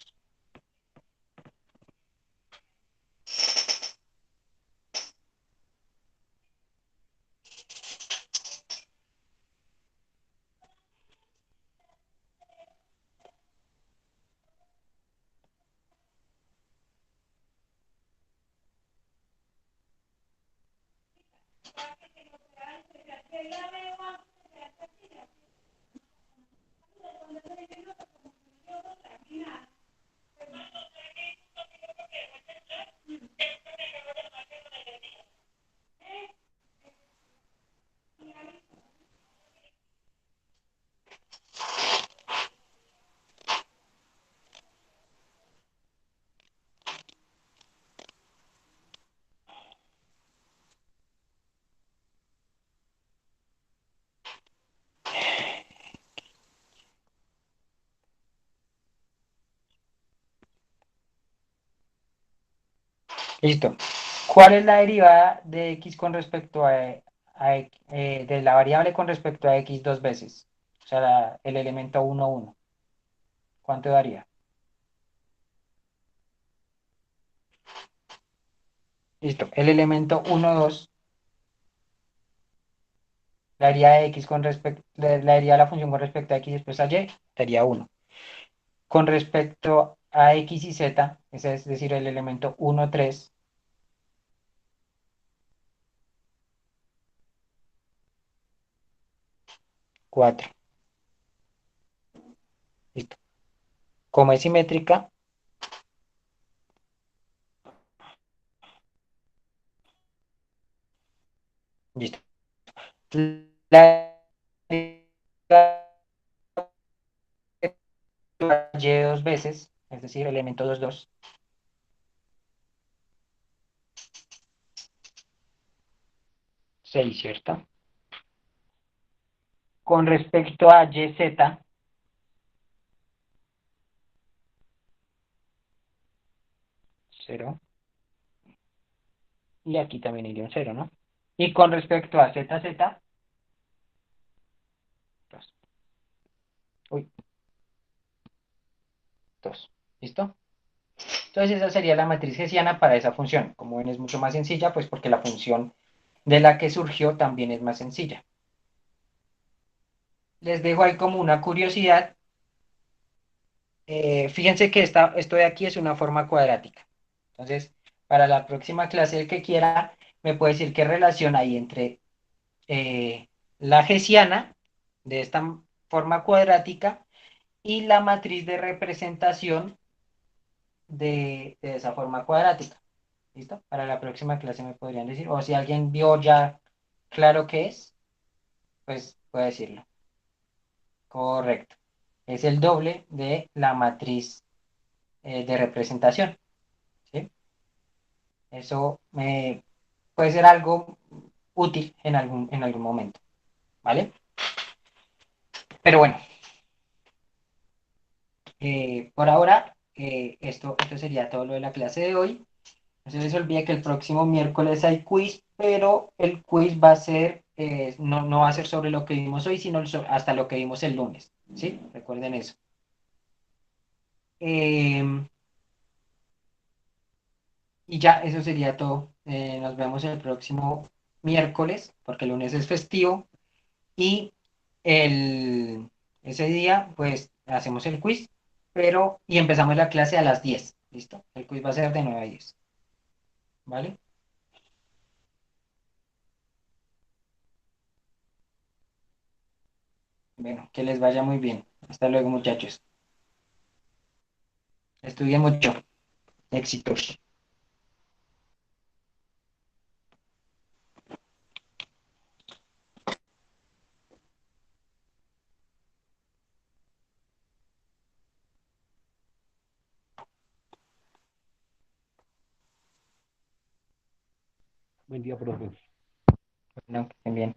Listo. ¿Cuál es la derivada de x con respecto de la variable con respecto a x dos veces? O sea, el elemento 1, 1. ¿Cuánto daría? Listo. El elemento 1, 2, la derivada de x con respecto, la derivada de la función con respecto a x después a y, daría 1. Con respecto a x y z, es decir, el elemento 1, 3, 4. Listo. Como es simétrica, listo. La y dos veces, es decir, elemento 2, 2, 6, ¿cierto? Con respecto a y, z, 0. Y aquí también iría un 0, ¿no? Y con respecto a z, z, 2. Uy, 2. ¿Listo? Entonces esa sería la matriz hessiana para esa función. Como ven, es mucho más sencilla, pues porque la función de la que surgió también es más sencilla. Les dejo ahí como una curiosidad. Fíjense que esto de aquí es una forma cuadrática. Entonces, para la próxima clase, el que quiera, me puede decir qué relación hay entre la hessiana de esta forma cuadrática y la matriz de representación de esa forma cuadrática. ¿Listo? Para la próxima clase me podrían decir, o si alguien vio ya claro qué es, pues puede decirlo. Correcto. Es el doble de la matriz de representación. ¿Sí? Eso puede ser algo útil en algún momento. ¿Vale? Pero bueno, por ahora, esto sería todo lo de la clase de hoy. No se les olvide que el próximo miércoles hay quiz, pero el quiz va a ser, no va a ser sobre lo que vimos hoy, sino hasta lo que vimos el lunes. ¿Sí? Recuerden eso. Eh, y ya, eso sería todo. Nos vemos el próximo miércoles, porque el lunes es festivo. Y ese día, pues, hacemos el quiz, y empezamos la clase a las 10. ¿Listo? El quiz va a ser de 9 a 10. ¿Vale? Bueno, que les vaya muy bien. Hasta luego, muchachos. Estudien mucho. Éxitos. Buen día, profe. Bueno, que estén bien.